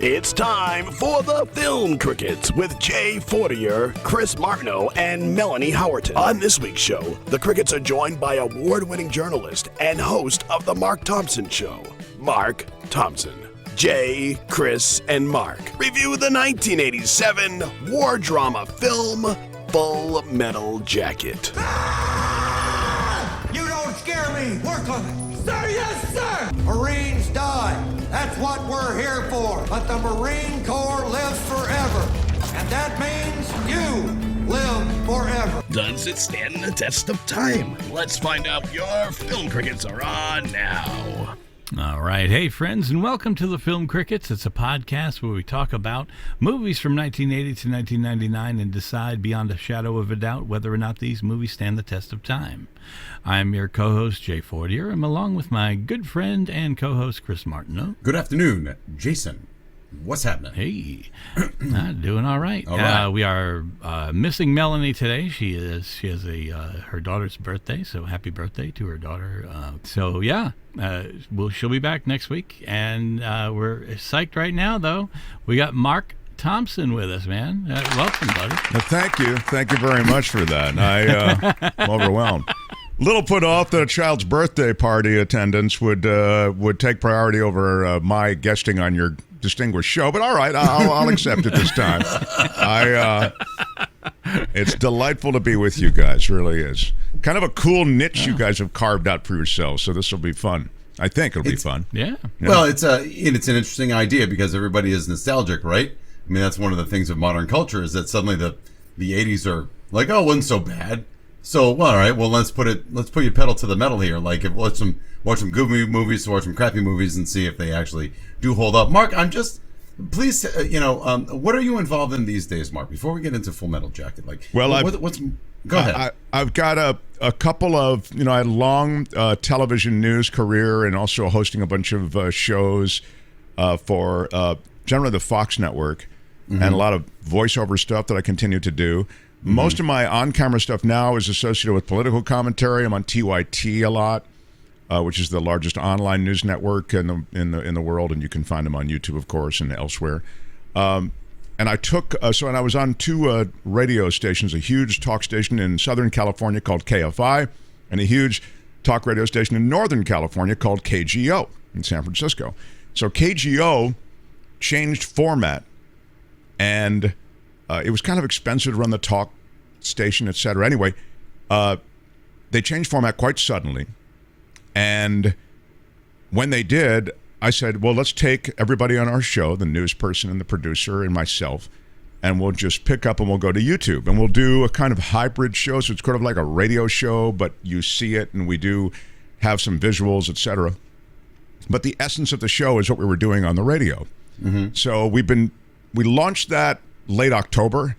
It's time for the Film Crickets with Jay Fortier, Chris Martineau, and Melanie Howerton. On this week's show, the Crickets are joined by award-winning journalist and host of the Mark Thompson Show, Mark Thompson. Jay, Chris, and Mark review the 1987 war drama film Full Metal Jacket. You don't scare me! Work on it! Sir, yes, sir! Marines die. That's what we're here for. But the Marine Corps lives forever. And that means you live forever. Does it stand the test of time? Let's find out. Your Film Crickets are on now. All right. Hey, friends, and welcome to the Film Crickets. It's a podcast where we talk about movies from 1980 to 1999 and decide beyond a shadow of a doubt whether or not these movies stand the test of time. I'm your co-host, Jay Fortier. I'm along with my good friend and co-host, Chris Martineau. Good afternoon, Jason. What's happening? Hey, doing all right. All right. We are missing Melanie today. She has her daughter's birthday, so happy birthday to her daughter. She'll be back next week, and we're psyched right now. Though we got Mark Thompson with us, man. Welcome, buddy. Thank you very much for that. I'm overwhelmed. Little put off that a child's birthday party attendance would take priority over my guesting on your distinguished show, but all right, I'll accept it this time. It's delightful to be with you guys, really is. Kind of a cool niche you guys have carved out for yourselves, so this will be fun. I think it'll be fun. Yeah. Well, it's an interesting idea because everybody is nostalgic, right? I mean, that's one of the things of modern culture is that suddenly the 80s are like, oh, it wasn't so bad. So, well, all right, well, let's put your pedal to the metal here. Like, watch some good movies, watch some crappy movies, and see if they actually do hold up. Mark, please, what are you involved in these days, Mark? Before we get into Full Metal Jacket, go ahead. I've got a couple of, I had a long television news career and also hosting a bunch of shows for generally the Fox network, and a lot of voiceover stuff that I continue to do. Most of my on-camera stuff now is associated with political commentary. I'm on TYT a lot, which is the largest online news network in the world, and you can find them on YouTube, of course, and elsewhere. And I took and I was on two radio stations: a huge talk station in Southern California called KFI, and a huge talk radio station in Northern California called KGO in San Francisco. So KGO changed format, and it was kind of expensive to run the talk station, etc. Anyway, they changed format quite suddenly. And when they did, I said, well, let's take everybody on our show, the news person and the producer and myself, and we'll just pick up and we'll go to YouTube. And we'll do a kind of hybrid show. So it's kind of like a radio show, but you see it, and we do have some visuals, etc. But the essence of the show is what we were doing on the radio. So we launched that late October,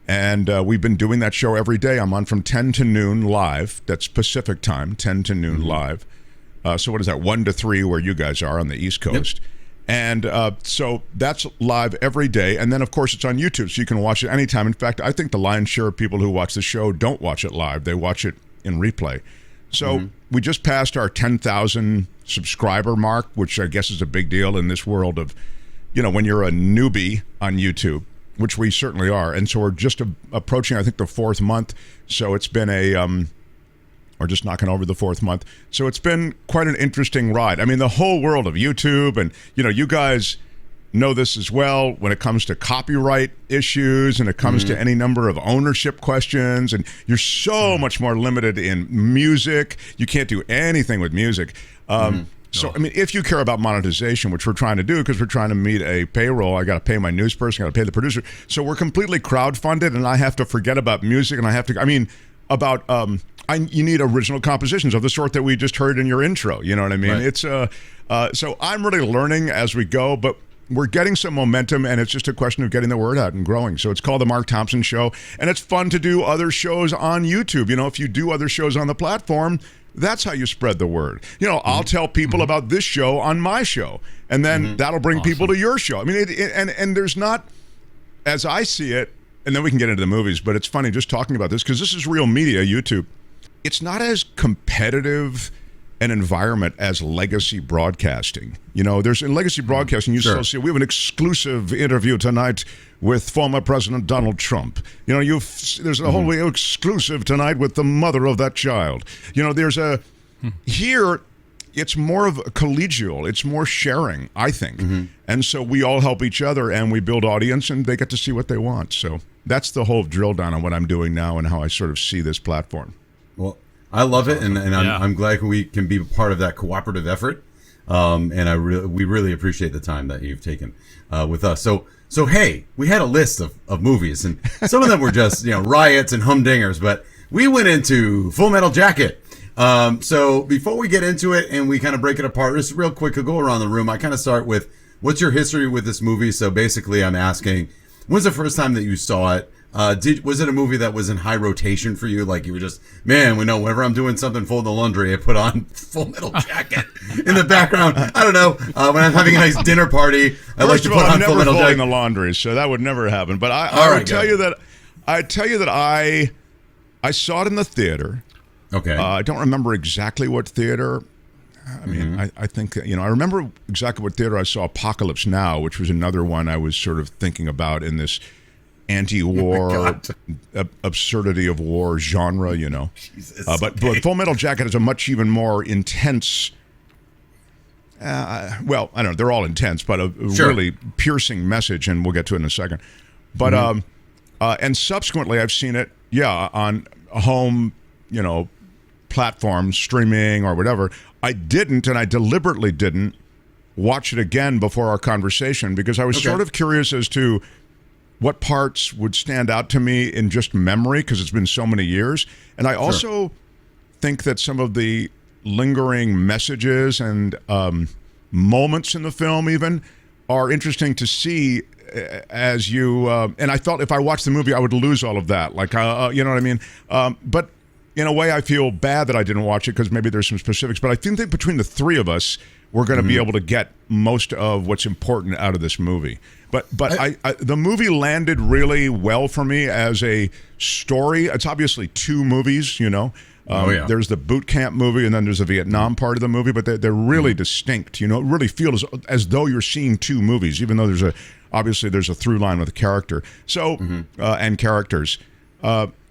and we've been doing that show every day. I'm on from 10 to noon live. That's Pacific time, 10 to noon live. So what is that, 1 to 3 where you guys are on the East Coast? Yep. And so that's live every day. And then, of course, it's on YouTube, so you can watch it anytime. In fact, I think the lion's share of people who watch the show don't watch it live. They watch it in replay. So we just passed our 10,000 subscriber mark, which I guess is a big deal in this world of, when you're a newbie on YouTube, which we certainly are. And so we're just approaching, I think, the 4th month. So it's been or just knocking over the 4th month. So it's been quite an interesting ride. I mean, the whole world of YouTube, and, you guys know this as well when it comes to copyright issues and it comes to any number of ownership questions. And you're so much more limited in music. You can't do anything with music. So, I mean, if you care about monetization, which we're trying to do because we're trying to meet a payroll, I got to pay my news person, I got to pay the producer. So we're completely crowdfunded, and I have to forget about music, and you need original compositions of the sort that we just heard in your intro. You know what I mean? Right. It's so I'm really learning as we go, but we're getting some momentum, and it's just a question of getting the word out and growing. So it's called The Mark Thompson Show, and it's fun to do other shows on YouTube. If you do other shows on the platform, that's how you spread the word. I'll tell people about this show on my show, and then that'll bring people to your show. I mean, and there's not, as I see it, and then we can get into the movies, but it's funny just talking about this because this is real media, YouTube. It's not as competitive an environment as legacy broadcasting. You know, there's in legacy broadcasting, you still see, we have an exclusive interview tonight with former President Donald Trump. You know, there's a whole exclusive tonight with the mother of that child. You know, there's here, it's more of a collegial. It's more sharing, I think. And so we all help each other and we build audience and they get to see what they want. So that's the whole drill down on what I'm doing now and how I sort of see this platform. Well, I love it, and I'm glad we can be part of that cooperative effort. And we really appreciate the time that you've taken with us. So hey, we had a list of movies, and some of them were just riots and humdingers, but we went into Full Metal Jacket. So before we get into it and we kind of break it apart, just real quick, I'll go around the room. I kind of start with, what's your history with this movie? So basically, I'm asking, when's the first time that you saw it? Was it a movie that was in high rotation for you? Like you were just, man, we know whenever I'm doing something, fold the laundry, I put on Full Metal Jacket in the background. I don't know. When I'm having a nice dinner party, I like to put on Full Metal Jacket. I'm never folding the laundry, so that would never happen. But I would tell you that I saw it in the theater. Okay. I don't remember exactly what theater. I mean, I think, I remember exactly what theater I saw Apocalypse Now, which was another one I was sort of thinking about in this anti-war absurdity of war genre, Jesus, but Full Metal Jacket is a much even more intense, I don't know, they're all intense, but a really piercing message, and we'll get to it in a second. But and subsequently I've seen it on a home platform, streaming or whatever. I deliberately didn't watch it again before our conversation because I was sort of curious as to what parts would stand out to me in just memory because it's been so many years. And I also think that some of the lingering messages and moments in the film even are interesting to see as you, and I felt if I watched the movie, I would lose all of that. Like, you know what I mean? But in a way, I feel bad that I didn't watch it because maybe there's some specifics. But I think that between the three of us, we're going to be able to get most of what's important out of this movie. But the movie landed really well for me as a story. It's obviously two movies, There's the boot camp movie and then there's the Vietnam part of the movie, but they're really distinct. It really feels as though you're seeing two movies, even though there's a through line with a character. So and characters.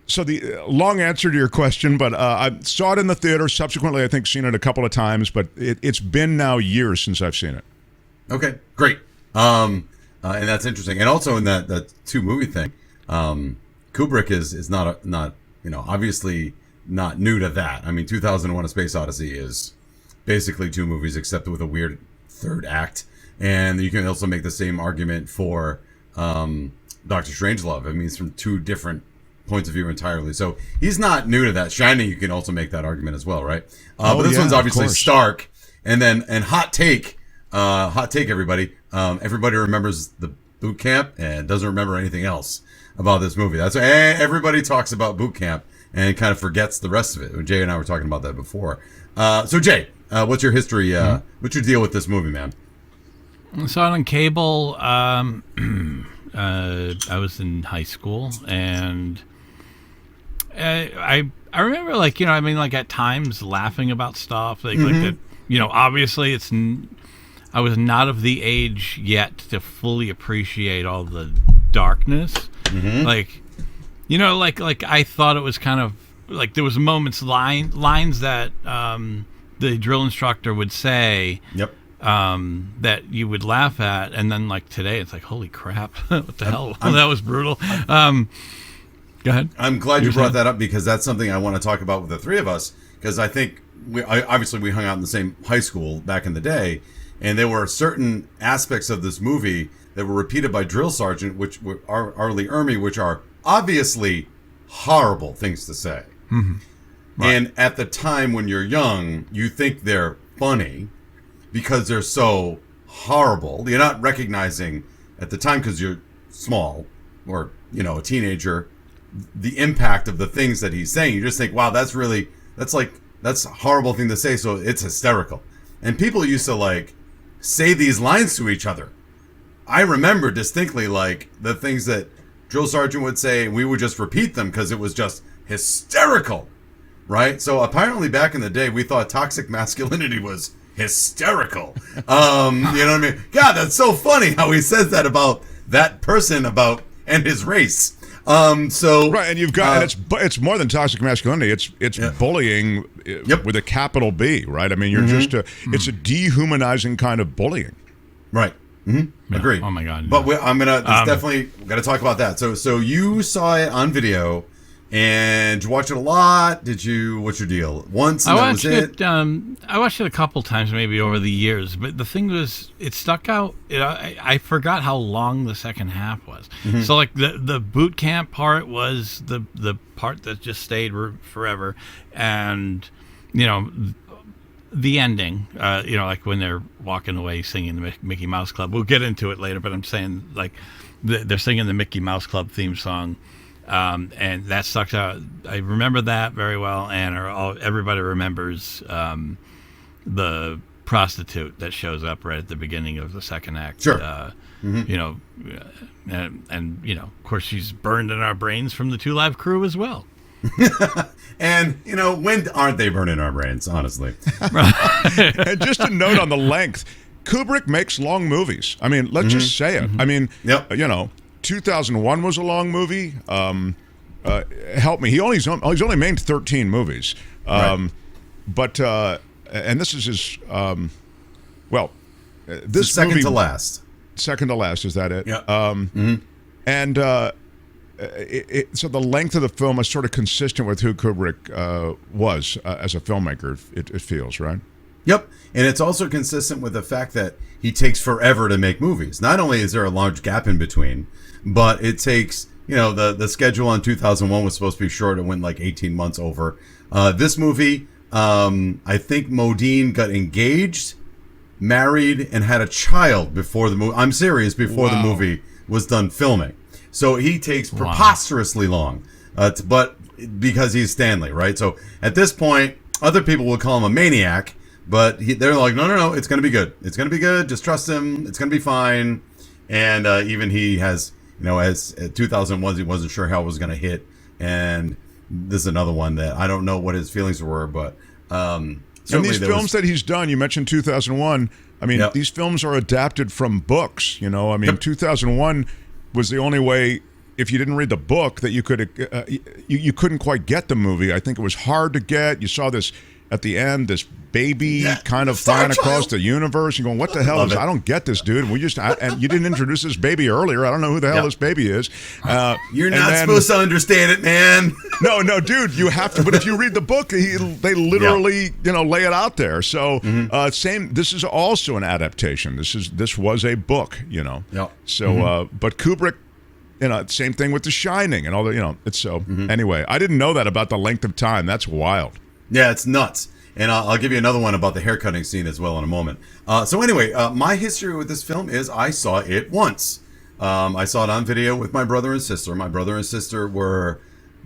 So the long answer to your question, but I saw it in the theater. Subsequently, I think seen it a couple of times, but it's been now years since I've seen it. Okay, great. And that's interesting. And also in that two movie thing, Kubrick is not obviously not new to that. I mean, 2001: A Space Odyssey is basically two movies except with a weird third act. And you can also make the same argument for Doctor Strangelove. I mean, it's from two different points of view entirely. So he's not new to that. Shining, you can also make that argument as well, right? But this one's obviously stark. And hot take, everybody. Everybody remembers the boot camp and doesn't remember anything else about this movie. That's why everybody talks about boot camp and kind of forgets the rest of it. Jay and I were talking about that before. So Jay, what's your history? What's your deal with this movie, man? I saw it on cable. I was in high school, and I remember, at times laughing about stuff, like that. Obviously, I was not of the age yet to fully appreciate all the darkness. Like I thought it was kind of like there was moments, lines that the drill instructor would say. Yep. That you would laugh at, and then today it's like, holy crap, what the hell? That was brutal. Go ahead. I'm glad you brought that up because that's something I want to talk about with the three of us, because I think obviously we hung out in the same high school back in the day, and there were certain aspects of this movie that were repeated by Drill Sergeant, which were R. Lee Ermey, which are obviously horrible things to say. Right. And at the time when you're young, you think they're funny because they're so horrible. You're not recognizing at the time, because you're small or a teenager, the impact of the things that he's saying. You just think, wow, that's a horrible thing to say, so it's hysterical. And people used to say these lines to each other. I remember distinctly the things that Drill Sergeant would say, and we would just repeat them because it was just hysterical, right? So apparently back in the day, we thought toxic masculinity was hysterical. You know what I mean? God, that's so funny how he says that about that person and his race. Right, and you've got and it's more than toxic masculinity. It's bullying with a capital B, right? I mean, you're just it's a dehumanizing kind of bullying. Right. Mm-hmm. Yeah. Agreed. Oh my God. But I'm gonna definitely got to talk about that. So you saw it on video, and did you watch it a lot? What's your deal? Once and that was it? I watched it a couple times, maybe over the years. But the thing was, it stuck out. I forgot how long the second half was. Mm-hmm. So like the boot camp part was the part that just stayed forever, and the ending, like when they're walking away singing the Mickey Mouse Club. We'll get into it later, but I'm saying like they're singing the Mickey Mouse Club theme song, and that stuck out. I remember that very well, and everybody remembers the prostitute that shows up right at the beginning of the second act. Sure. And of course, she's burned in our brains from the Two Live Crew as well. And when aren't they burning our brains, honestly? And just a note on the length, Kubrick makes long movies. I mean, let's just say it. I mean, 2001 was a long movie. Help me, he's only made 13 movies. Right. But and this is his this second movie, to last. Second to last, is that it? Yeah. And so the length of the film is sort of consistent with who Kubrick was as a filmmaker, it feels, right? Yep. And it's also consistent with the fact that he takes forever to make movies. Not only is there a large gap in between, but it takes, the schedule on 2001 was supposed to be short. It went like 18 months over. This movie, I think Modine got engaged, married, and had a child before the movie. I'm serious, before the movie was done filming. So he takes preposterously long, but because he's Stanley, right? So at this point, other people will call him a maniac, but they're like, no, it's going to be good. It's going to be good. Just trust him. It's going to be fine. And even he has, as 2001, he wasn't sure how it was going to hit. And this is another one that I don't know what his feelings were, but and these films that he's done, you mentioned 2001. I mean, these films are adapted from books. 2001 was the only way, if you didn't read the book, that you could you couldn't quite get the movie. I think it was hard to get. You saw this at the end, this baby kind of flying across the universe. You're going, what the hell is? I don't get this, dude. And you didn't introduce this baby earlier. I don't know who the hell this baby is. You're not supposed to understand it, man. No, dude, you have to. But if you read the book, they literally, lay it out there. So same. This is also an adaptation. This was a book, So, but Kubrick, same thing with The Shining and all the, it's so. Anyway, I didn't know that about the length of time. That's wild. Yeah, it's nuts. And I'll give you another one about the haircutting scene as well in a moment. So anyway, my history with this film is I saw it once. I saw it on video with my brother and sister. My brother and sister were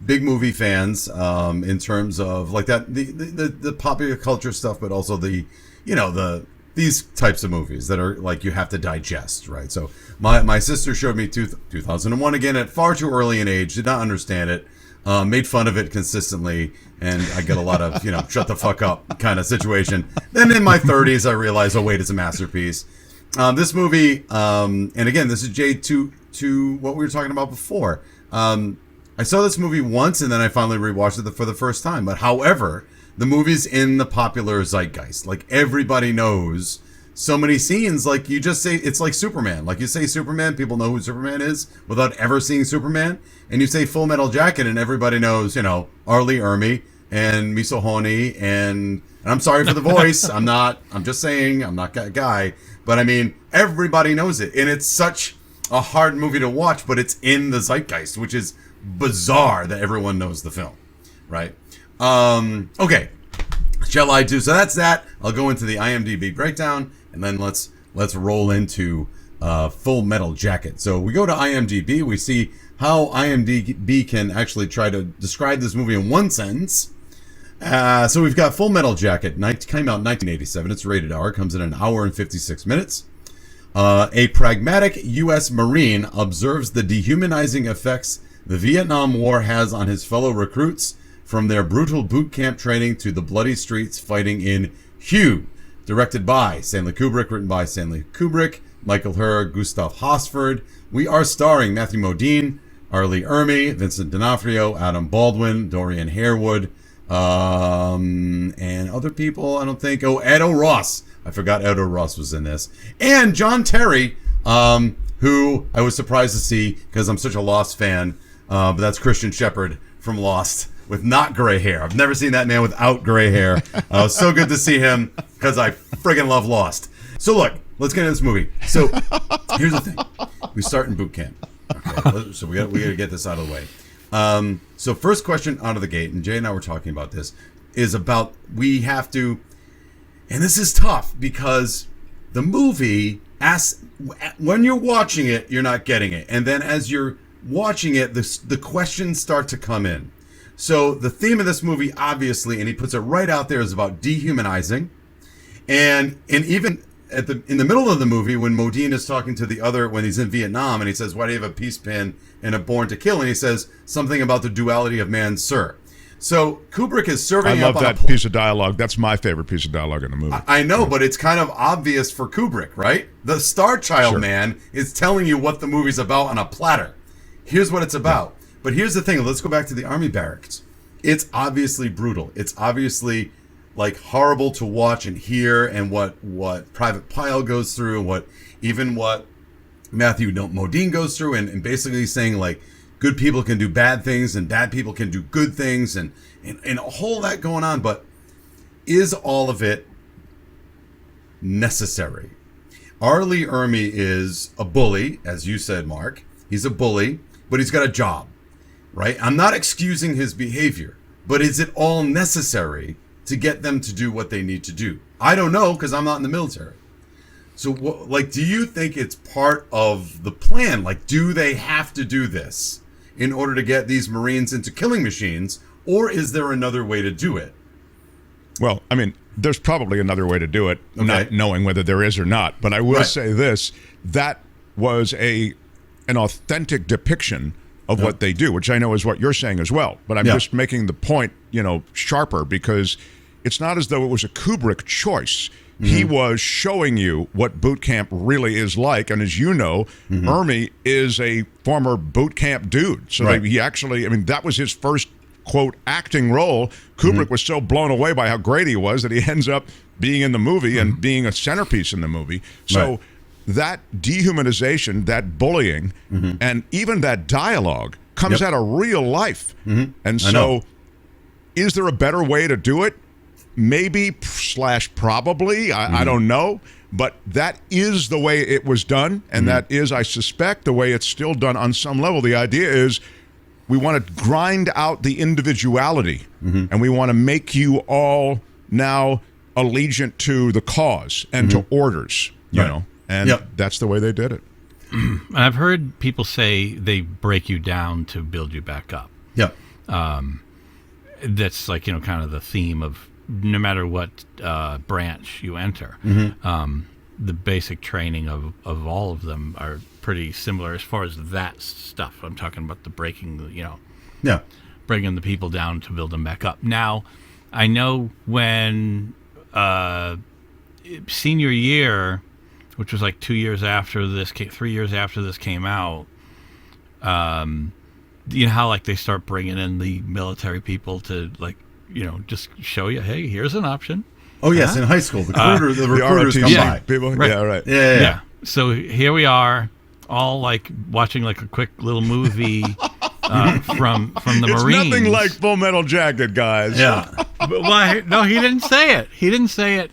big movie fans in terms of like that the popular culture stuff, but also these types of movies that are like you have to digest, right? So my sister showed me 2001 again at far too early an age, did not understand it. Made fun of it consistently, and I get a lot of, shut the fuck up kind of situation. Then in my 30s, I realized, oh, wait, it's a masterpiece. This movie, and again, this is Jay to what we were talking about before. I saw this movie once, and then I finally rewatched it for the first time. But however, the movie's in the popular zeitgeist. Like, everybody knows so many scenes. Like, you just say, it's like Superman. Like, you say Superman, people know who Superman is without ever seeing Superman. And you say Full Metal Jacket, and everybody knows, Arlie Ermy and Miso Honi. And I'm sorry for the voice. I'm just saying, I'm not that guy. But I mean, everybody knows it. And it's such a hard movie to watch, but it's in the zeitgeist, which is bizarre that everyone knows the film, right? Okay. Shall I do? So that's that. I'll go into the IMDb breakdown, and then let's roll into Full Metal Jacket. So we go to IMDb. We see how IMDb can actually try to describe this movie in one sentence. So we've got Full Metal Jacket. Came out in 1987. It's rated R. Comes in an hour and 56 minutes. A pragmatic U.S. Marine observes the dehumanizing effects the Vietnam War has on his fellow recruits from their brutal boot camp training to the bloody streets fighting in Hugh. Directed by Stanley Kubrick, written by Stanley Kubrick, Michael Herr, Gustav Hosford. We are starring Matthew Modine, Arlie Ermy, Vincent D'Onofrio, Adam Baldwin, Dorian Harewood, and other people, I don't think. Oh, Edo Ross. I forgot Edo Ross was in this. And John Terry, who I was surprised to see because I'm such a Lost fan. But that's Christian Shepherd from Lost with not gray hair. I've never seen that man without gray hair. So good to see him because I friggin' love Lost. So look, let's get into this movie. So here's the thing. We start in boot camp. Okay, so we got to get this out of the way. So first question out of the gate, and Jay and I were talking about this, is about we have to, and this is tough because the movie, when you're watching it, you're not getting it. And then as you're watching it, the questions start to come in. So the theme of this movie, obviously, and he puts it right out there, is about dehumanizing. And even in the middle of the movie, when Modine is talking to the other, when he's in Vietnam, and he says, "Why do you have a peace pin and a Born to Kill?" And he says something about the duality of man, sir. So Kubrick is serving up on I love that piece of dialogue. That's my favorite piece of dialogue in the movie. I know, but it's kind of obvious for Kubrick, right? The Star Child man is telling you what the movie's about on a platter. Here's what it's about. Yeah. But here's the thing. Let's go back to the army barracks. It's obviously brutal. It's obviously like horrible to watch and hear, and what Private Pyle goes through, and what Matthew Modine goes through, and basically saying like good people can do bad things and bad people can do good things, and a whole lot going on. But is all of it necessary? Arlie Ermy is a bully, as you said, Mark. He's a bully, but he's got a job, right? I'm not excusing his behavior, but is it all necessary to get them to do what they need to do? I don't know, because I'm not in the military. So, do you think it's part of the plan? Like, do they have to do this in order to get these Marines into killing machines, or is there another way to do it? Well, I mean, there's probably another way to do it, not knowing whether there is or not. But I will say this, that was an authentic depiction of what they do, which I know is what you're saying as well. But I'm just making the point, sharper, because it's not as though it was a Kubrick choice. Mm-hmm. He was showing you what boot camp really is like. And as you know, Ermy is a former boot camp dude. So he actually, that was his first, quote, acting role. Kubrick was so blown away by how great he was that he ends up being in the movie and being a centerpiece in the movie. So that dehumanization, that bullying, and even that dialogue comes out of real life. And so is there a better way to do it? Maybe / probably. I don't know. But that is the way it was done. And that is, I suspect, the way it's still done on some level. The idea is we want to grind out the individuality. And we want to make you all now allegiant to the cause and to orders, you know. And that's the way they did it. I've heard people say they break you down to build you back up. That's like, kind of the theme of no matter what branch you enter. The basic training of all of them are pretty similar as far as that stuff. I'm talking about the breaking, bringing the people down to build them back up. Now, I know when senior year, which was like 3 years after this came out, you know how like they start bringing in the military people to just show you, hey, here's an option. Oh yes, in high school, the recruiters come by. People, right. Yeah. So here we are, all like watching like a quick little movie from the Marines. It's nothing like Full Metal Jacket, guys. Yeah. But why? No, he didn't say it. He didn't say it.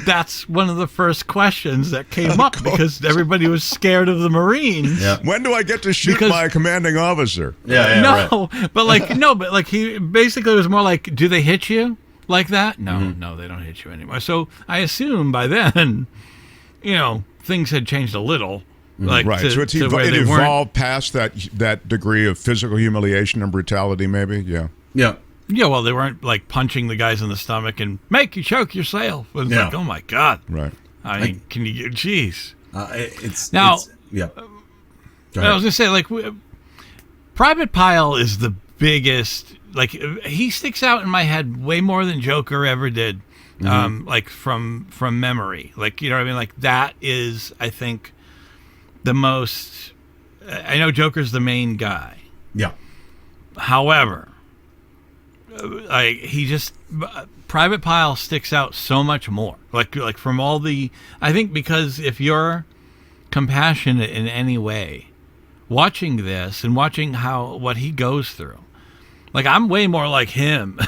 That's one of the first questions that came up because everybody was scared of the Marines. Yeah. When do I get to shoot my commanding officer? But he basically was more like, do they hit you like that? No, they don't hit you anymore. So I assume by then, things had changed a little. Like so it evolved past that degree of physical humiliation and brutality, maybe. Yeah, well, they weren't like punching the guys in the stomach and make you choke yourself. It was like, oh my God. Right. I mean, can you get, jeez. I was going to say, like, Private Pyle is the biggest like he sticks out in my head way more than Joker ever did. Like from memory, like, you know what I mean? Like, that is, I think, the most. I know Joker's the main guy. Yeah. However, Private Pile sticks out so much more. Like from all the, I think, because if you're compassionate in any way, watching this and watching what he goes through, like, I'm way more like him.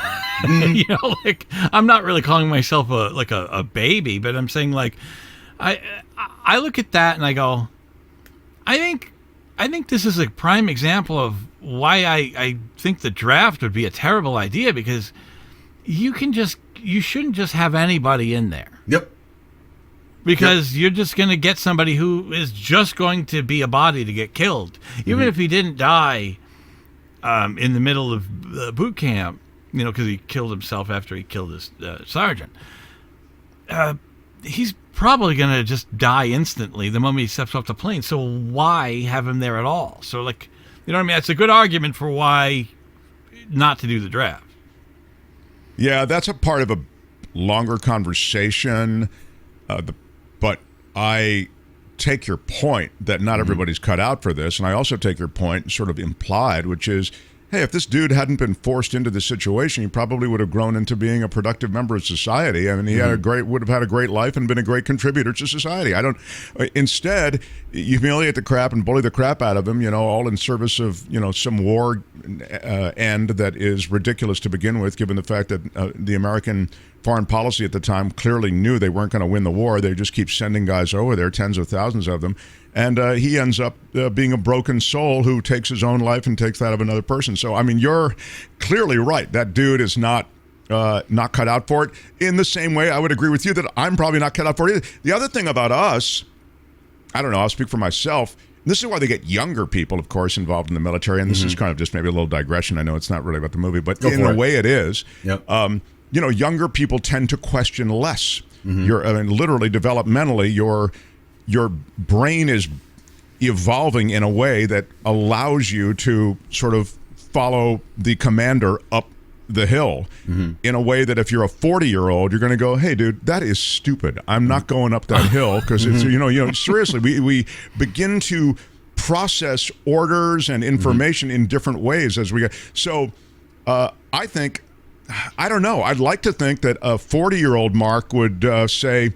You know, like, I'm not really calling myself a baby, but I'm saying, like, I look at that and I go, I think this is a prime example of why I think the draft would be a terrible idea, because you shouldn't just have anybody in there. Yep. Because you're just going to get somebody who is just going to be a body to get killed. Even if he didn't die in the middle of boot camp, you know, because he killed himself after he killed his sergeant. He's probably going to just die instantly the moment he steps off the plane. So why have him there at all? So, like, you know what I mean? It's a good argument for why not to do the draft. Yeah, that's a part of a longer conversation. But I take your point that not everybody's cut out for this. And I also take your point, sort of implied, which is, hey, if this dude hadn't been forced into this situation, he probably would have grown into being a productive member of society. I mean, he would have had a great life and been a great contributor to society. Instead, you humiliate the crap and bully the crap out of him, you know, all in service of, you know, some war end that is ridiculous to begin with, given the fact that the American foreign policy at the time clearly knew they weren't going to win the war. They just keep sending guys over there, tens of thousands of them. And he ends up being a broken soul who takes his own life and takes that of another person. So, I mean, you're clearly right. That dude is not cut out for it. In the same way, I would agree with you that I'm probably not cut out for it either. The other thing about us, I don't know, I'll speak for myself. This is why they get younger people, of course, involved in the military. And this is kind of just maybe a little digression. I know it's not really about the movie, but in a way it is. Yep. You know, younger people tend to question less. Literally, developmentally, your brain is evolving in a way that allows you to sort of follow the commander up the hill in a way that if you're a 40-year-old, you're going to go, hey, dude, that is stupid. I'm not going up that hill, because it's, you know, seriously, we begin to process orders and information in different ways as we go. So I think, I don't know, I'd like to think that a 40-year-old Mark would say,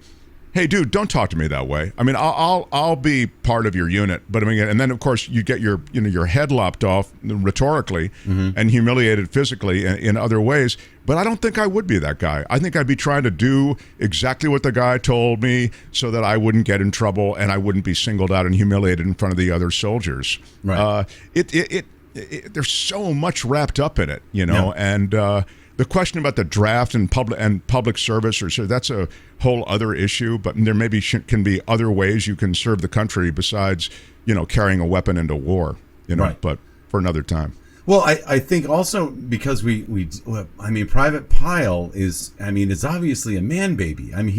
hey, dude, don't talk to me that way. I mean, I'll be part of your unit, but I mean, and then of course you get your head lopped off rhetorically and humiliated physically in other ways. But I don't think I would be that guy. I think I'd be trying to do exactly what the guy told me, so that I wouldn't get in trouble and I wouldn't be singled out and humiliated in front of the other soldiers. Right. There's so much wrapped up in it, you know, and. The question about the draft and public service, or so, that's a whole other issue. But there maybe can be other ways you can serve the country besides, you know, carrying a weapon into war. You know, But for another time. Well, I think also because I mean, Private Pile is obviously a man baby. I mean,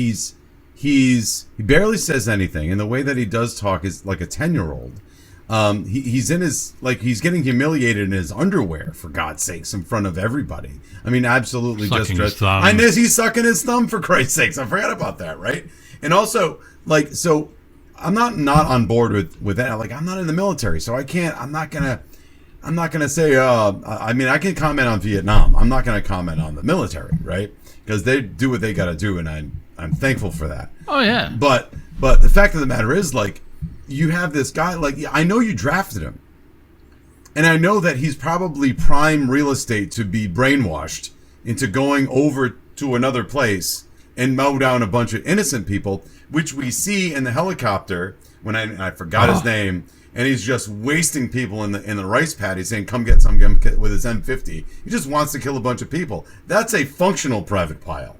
he barely says anything, and the way that he does talk is like a 10-year-old. He's in his, like, he's getting humiliated in his underwear, for God's sakes, in front of everybody. I mean, absolutely sucking just. He's sucking his thumb, for Christ's sakes. I forgot about that, right? And also, like, so I'm not on board with that. Like, I'm not in the military, so I can't. I'm not gonna say. I mean, I can comment on Vietnam. I'm not gonna comment on the military, right? Because they do what they got to do, and I'm thankful for that. Oh yeah. But the fact of the matter is, like, you have this guy, like, I know you drafted him, and I know that he's probably prime real estate to be brainwashed into going over to another place and mow down a bunch of innocent people, which we see in the helicopter when I forgot his name, and he's just wasting people in the rice paddy, saying, come get some with his M50. He just wants to kill a bunch of people. That's a functional Private Pile.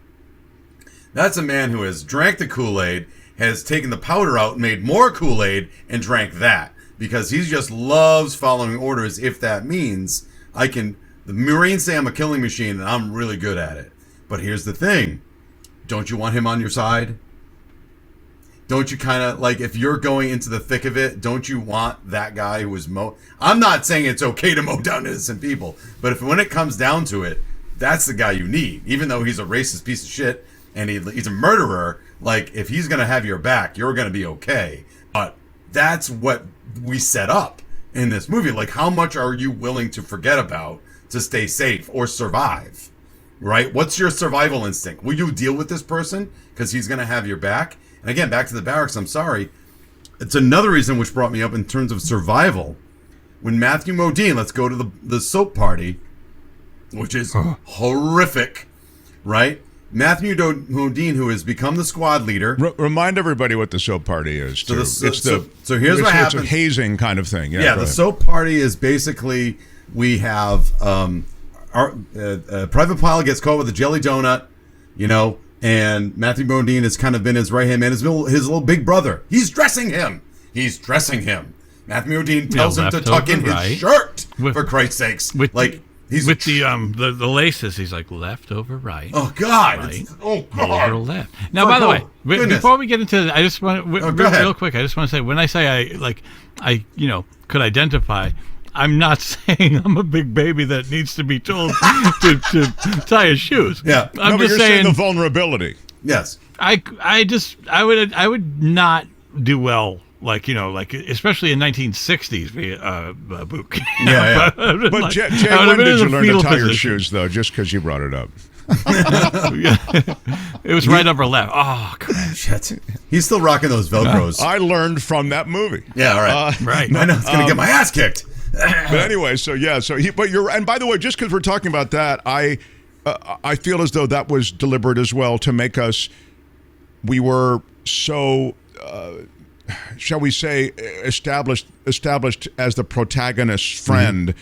That's a man who has drank the Kool-Aid, has taken the powder out, made more Kool-Aid, and drank that, because he just loves following orders. If that means the Marines say I'm a killing machine and I'm really good at it. But here's the thing. Don't you want him on your side? don't you kind of like, if you're going into the thick of it, don't you want that guy who was I'm not saying it's okay to mow down innocent people, but when it comes down to it, that's the guy you need. Even though he's a racist piece of shit and he's a murderer, like, if he's going to have your back, you're going to be okay. But that's what we set up in this movie. Like, how much are you willing to forget about to stay safe or survive? Right? What's your survival instinct? Will you deal with this person because he's going to have your back? And again, back to the barracks, I'm sorry. It's another reason which brought me up in terms of survival. When Matthew Modine, let's go to the soap party, which is horrific, right? Matthew Modine, who has become the squad leader. Remind everybody what the soap party is. So here's what happens. It's a hazing kind of thing. Yeah, the soap party is basically, we have Private Pile gets caught with a jelly donut, and Matthew Modine has kind of been his right-hand man, his little big brother. He's dressing him. Matthew Modine tells him to tuck in his shirt, for Christ's sakes. He's with the laces. He's like, left over right. Oh God! Right, God! Over left. Now, by the way, before we get into that, I just want real quick. I just want to say, when I say I could identify, I'm not saying I'm a big baby that needs to be told to tie his shoes. Yeah, I'm just you're saying the vulnerability. Yes, I would not do well. Like especially in 1960s, Book. Yeah. But Jay, when did you learn to tie your shoes, though? Just because you brought it up. It was right upper left. Oh, crap. Shit. He's still rocking those Velcros. I learned from that movie. Yeah, all right. Right. I know it's gonna get my ass kicked. But anyway, and by the way, just because we're talking about that, I feel as though that was deliberate as well to make us. We were so. Shall we say, established as the protagonist's friend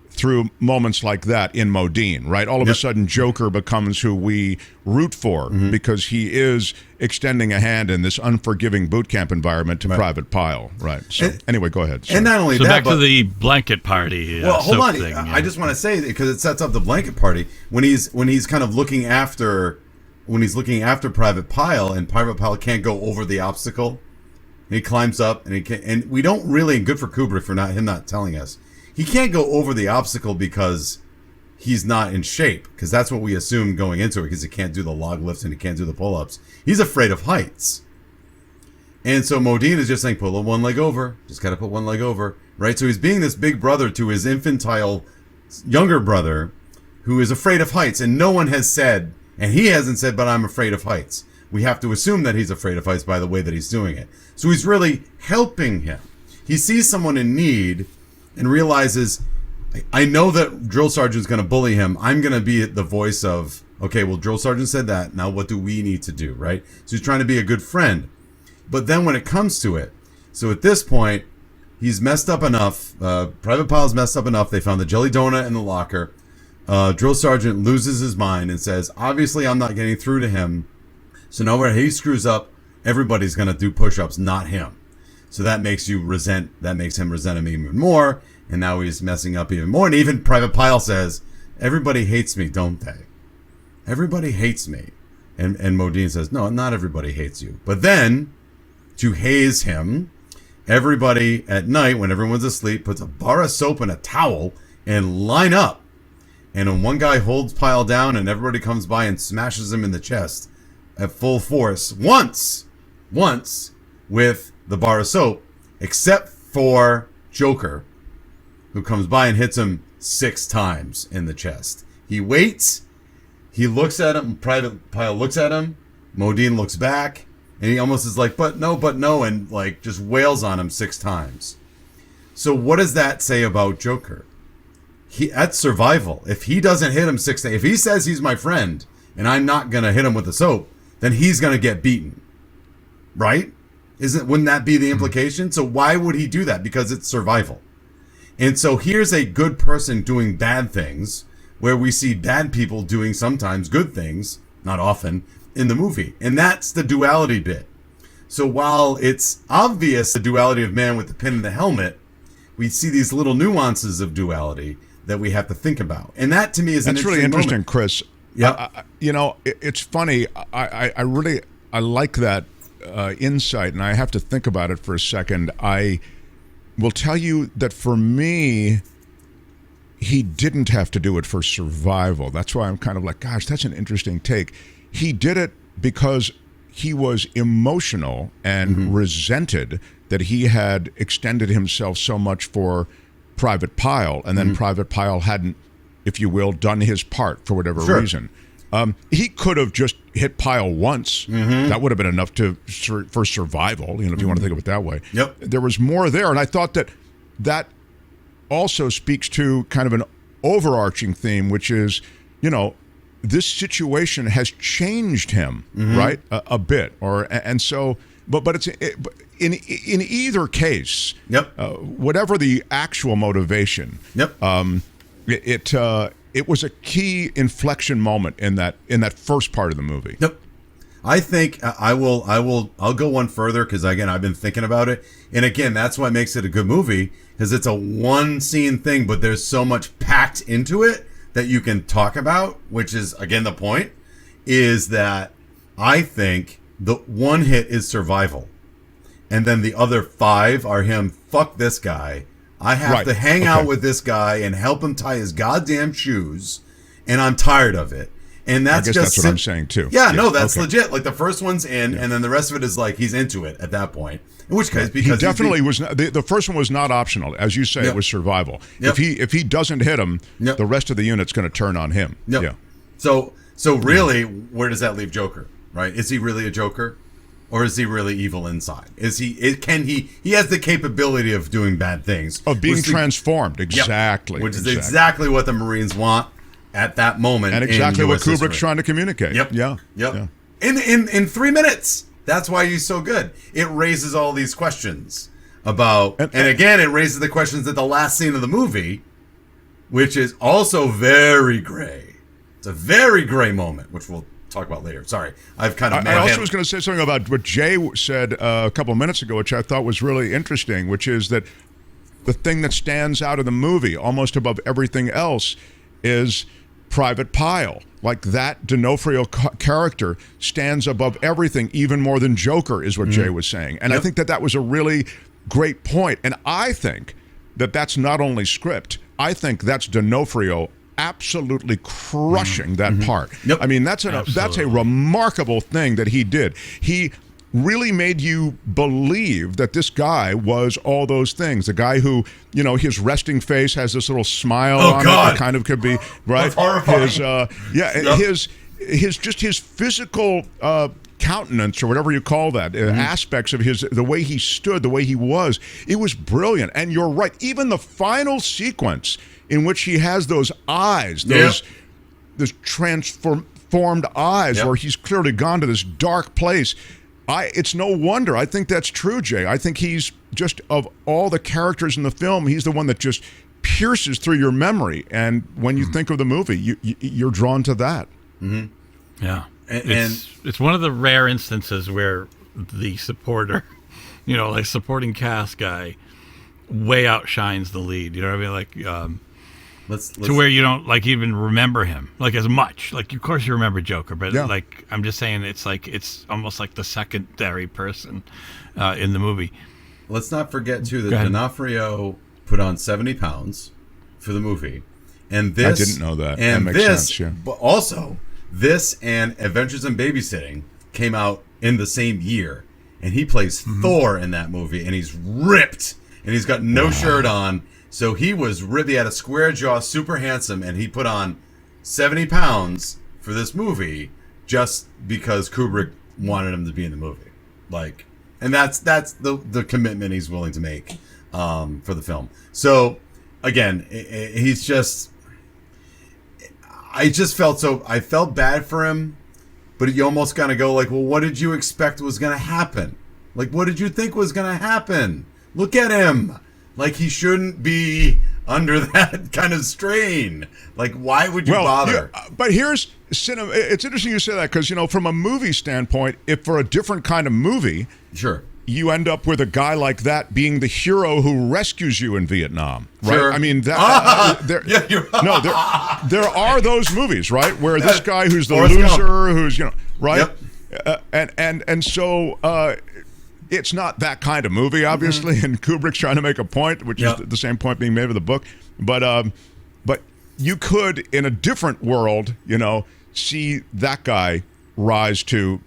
through moments like that in Modine, right? All of a sudden, Joker becomes who we root for because he is extending a hand in this unforgiving boot camp environment to Private Pile, right? So anyway, go ahead. And not only so that, back to the blanket party. Well, hold on. Thing, I just want to say, because it sets up the blanket party, when he's kind of looking after Private Pile, and Private Pile can't go over the obstacle. He climbs up, and we don't really, good for Kubrick for him not telling us. He can't go over the obstacle because he's not in shape, because that's what we assume going into it, because he can't do the log lifts and he can't do the pull-ups. He's afraid of heights. And so Modine is just saying, put one leg over. Just got to put one leg over, right? So he's being this big brother to his infantile younger brother who is afraid of heights, and no one has said, and he hasn't said, but I'm afraid of heights. We have to assume that he's afraid of heights by the way that he's doing it. So he's really helping him. He sees someone in need and realizes, I know that Drill Sergeant's going to bully him. I'm going to be the voice of, okay, well, Drill Sergeant said that. Now what do we need to do, right? So he's trying to be a good friend. But then when it comes to it, so at this point, he's messed up enough. Private Pile's messed up enough. They found the jelly donut in the locker. Drill Sergeant loses his mind and says, obviously I'm not getting through to him. So now where he screws up, everybody's going to do push-ups, not him. So that makes him resent him even more. And now he's messing up even more. And even Private Pile says, everybody hates me, don't they? Everybody hates me. And Modine says, no, not everybody hates you. But then, to haze him, everybody at night, when everyone's asleep, puts a bar of soap and a towel and line up. And when one guy holds Pile down and everybody comes by and smashes him in the chest at full force, once with the bar of soap, except for Joker, who comes by and hits him 6 times in the chest. He waits, he looks at him, Private Pile looks at him, Modine looks back, and he almost is like, but no, and like just wails on him 6 times. So what does that say about Joker? That's survival. If he doesn't hit him 6 times, if he says he's my friend and I'm not going to hit him with the soap, then he's going to get beaten. Right? Wouldn't that be the implication? So why would he do that? Because it's survival. And so here's a good person doing bad things, where we see bad people doing sometimes good things, not often, in the movie. And that's the duality bit. So while it's obvious the duality of man with the pin and the helmet, we see these little nuances of duality that we have to think about. And that to me is that's really interesting, moment. Chris. Yeah. It's funny. I like that insight, and I have to think about it for a second. I will tell you that for me, he didn't have to do it for survival. That's why I'm kind of like, gosh, that's an interesting take. He did it because he was emotional and resented that he had extended himself so much for Private Pyle, and then Private Pyle hadn't, if you will, done his part for whatever reason. He could have just hit Pyle once. That would have been enough for survival, if you want to think of it that way. Yep. There was more there, and I thought that also speaks to kind of an overarching theme, which is, this situation has changed him, right, a bit, and so, but it's in either case, whatever the actual motivation, it was a key inflection moment in that first part of the movie. Yep. I think I'll go one further because again I've been thinking about it, and again that's what makes it a good movie, because it's a one scene thing, but there's so much packed into it that you can talk about, which is again the point, is that I think the one hit is survival, and then the other 5 are him. Fuck this guy. I have to hang out with this guy and help him tie his goddamn shoes, and I'm tired of it. And that's that's what I'm saying too. Yeah, no, that's legit. Like the first one's in, and then the rest of it is like he's into it at that point. In which case, because he definitely was. The first one was not optional, as you say. It was survival. If he doesn't hit him, the rest of the unit's going to turn on him. Yeah. So really, where does that leave Joker? Right? Is he really a Joker? Or is he really evil inside? He has the capability of doing bad things. Of being transformed, exactly. Which is exactly what the Marines want at that moment. And exactly what Kubrick's trying to communicate. Yep. In 3 minutes. That's why he's so good. It raises all these questions about, and again, it raises the questions at the last scene of the movie, which is also very gray. It's a very gray moment, which we'll talk about later. Sorry, I've kind of. I also was going to say something about what Jay said a couple of minutes ago, which I thought was really interesting, which is that the thing that stands out of the movie, almost above everything else, is Private Pyle. Like that D'Onofrio character stands above everything, even more than Joker, is what Jay was saying. And I think that was a really great point. And I think that that's not only script. I think that's D'Onofrio absolutely crushing that part. I mean, that's a remarkable thing that he did. He really made you believe that this guy was all those things. The guy who, his resting face has this little smile on it that kind of could be right. His physical countenance, or whatever you call that, aspects of the way he stood, the way he was, it was brilliant. And you're right, even the final sequence in which he has those eyes, those transformed eyes, where he's clearly gone to this dark place. It's no wonder. I think that's true, Jay. I think he's just, of all the characters in the film, he's the one that just pierces through your memory. And when you think of the movie, you're drawn to that. Yeah. And it's one of the rare instances where the supporter, like supporting cast guy, way outshines the lead. You know what I mean? Like, let's to where you don't like even remember him like as much. Like, of course you remember Joker, but like I'm just saying, it's almost like the secondary person in the movie. Let's not forget too that D'Onofrio put on 70 pounds for the movie, and this I didn't know that. And that makes sense. Yeah. But also this and Adventures in Babysitting came out in the same year, and he plays Thor in that movie, and he's ripped, and he's got no shirt on. So he was ripped. He had a square jaw, super handsome, and he put on 70 pounds for this movie just because Kubrick wanted him to be in the movie. Like, and that's the commitment he's willing to make for the film. So again, he's just. I felt bad for him, but you almost gotta go like, well, what did you expect was gonna happen? Like, what did you think was gonna happen? Look at him. Like, he shouldn't be under that kind of strain. Like, why would you bother? Yeah, but here's cinema. It's interesting you say that because, from a movie standpoint, if for a different kind of movie, you end up with a guy like that being the hero who rescues you in Vietnam, right? Sure. I mean, there are those movies, right, where this guy who's the loser, who's, right? Yep. And so it's not that kind of movie, obviously, and Kubrick's trying to make a point, which is the same point being made with the book. But you could, in a different world, see that guy rise to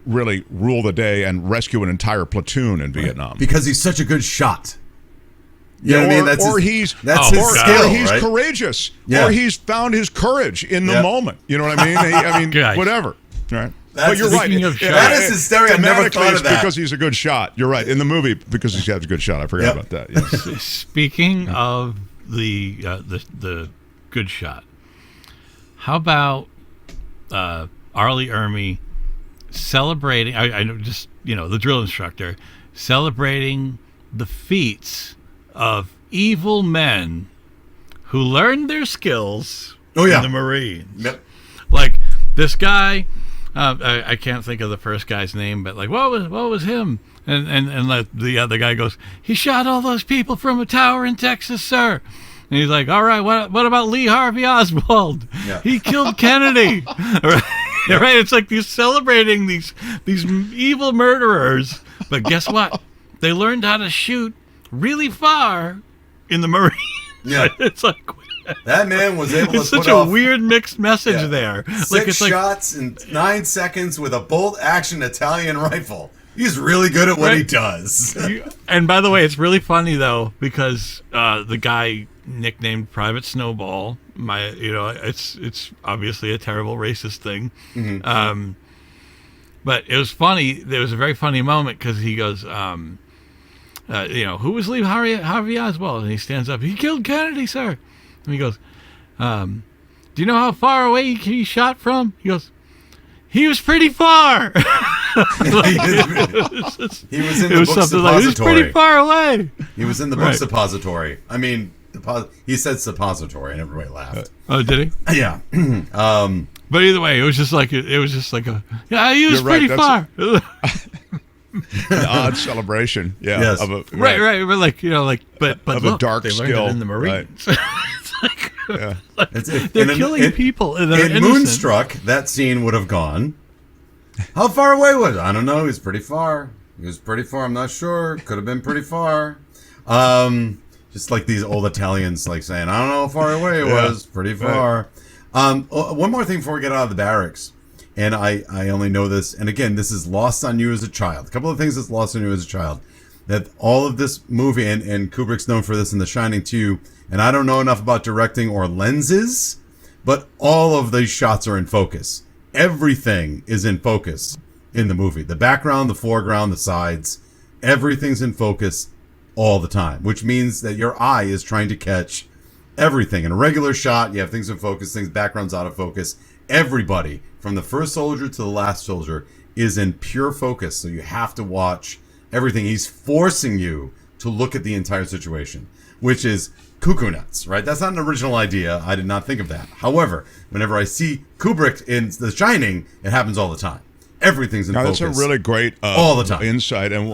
really rule the day and rescue an entire platoon in Vietnam. Because he's such a good shot. You know what I mean? That's his skill, or he's right? courageous, Yeah. or he's found his courage in the moment. You know what I mean? I mean, Guys. whatever. Right? That's But you're right. Speaking of shots. That is hysterical. I never Thematically, thought of it's that. because he's a good shot. You're right. In the movie, because he has a good shot. I forgot about that. Yes. Speaking of the good shot, how about Arlie Ermy celebrating? I know, just the drill instructor celebrating the feats of evil men who learned their skills in the Marines. Yep. Like this guy, I can't think of the first guy's name, but like what was him? And the other guy goes, he shot all those people from a tower in Texas, sir. And he's like, all right, what about Lee Harvey Oswald? Yeah. He killed Kennedy. Right? It's like he's celebrating these evil murderers. But guess what? They learned how to shoot really far in the Marines. Yeah. It's like That man was able to it's put such a off weird mixed message there. six shots in 9 seconds with a bolt-action Italian rifle. He's really good at what he does. And by the way, it's really funny though because the guy nicknamed Private Snowball, it's obviously a terrible racist thing. Mm-hmm. But it was funny. There was a very funny moment because he goes, who was Lee Harvey Oswald? And he stands up. He killed Kennedy, sir. And he goes, do you know how far away he shot from? He goes, he was pretty far. He was in the book suppository. He was pretty far away. He was in the book suppository. I mean, he said suppository, and everybody laughed. Oh, did he? Yeah. But either way, it was just like he was You're pretty right, far. An odd celebration. Yeah. Yes. Right. But Of look, a dark they learned skill, it in the Marines. It's like, Yeah. they're killing people. And they're in innocent. Moonstruck, that scene would have gone. How far away was it? I don't know. He was pretty far. I'm not sure. Could have been pretty far. Just like these old Italians, like saying, I don't know how far away it was. Pretty far. One more thing before we get out of the barracks. And I only know this. And again, this is lost on you as a child. A couple of things that's lost on you as a child. That all of this movie, and Kubrick's known for this in The Shining too, and I don't know enough about directing or lenses, but all of these shots are in focus. Everything is in focus in the movie. The background, the foreground, the sides, everything's in focus all the time, which means that your eye is trying to catch everything. In a regular shot, you have things in focus, backgrounds out of focus. Everybody, from the first soldier to the last soldier, is in pure focus, so you have to watch everything. He's forcing you to look at the entire situation, which is cuckoo nuts, right? That's not an original idea. I did not think of that. However, whenever I see Kubrick in The Shining, it happens all the time. Everything's in focus. That's a really great all the time insight, and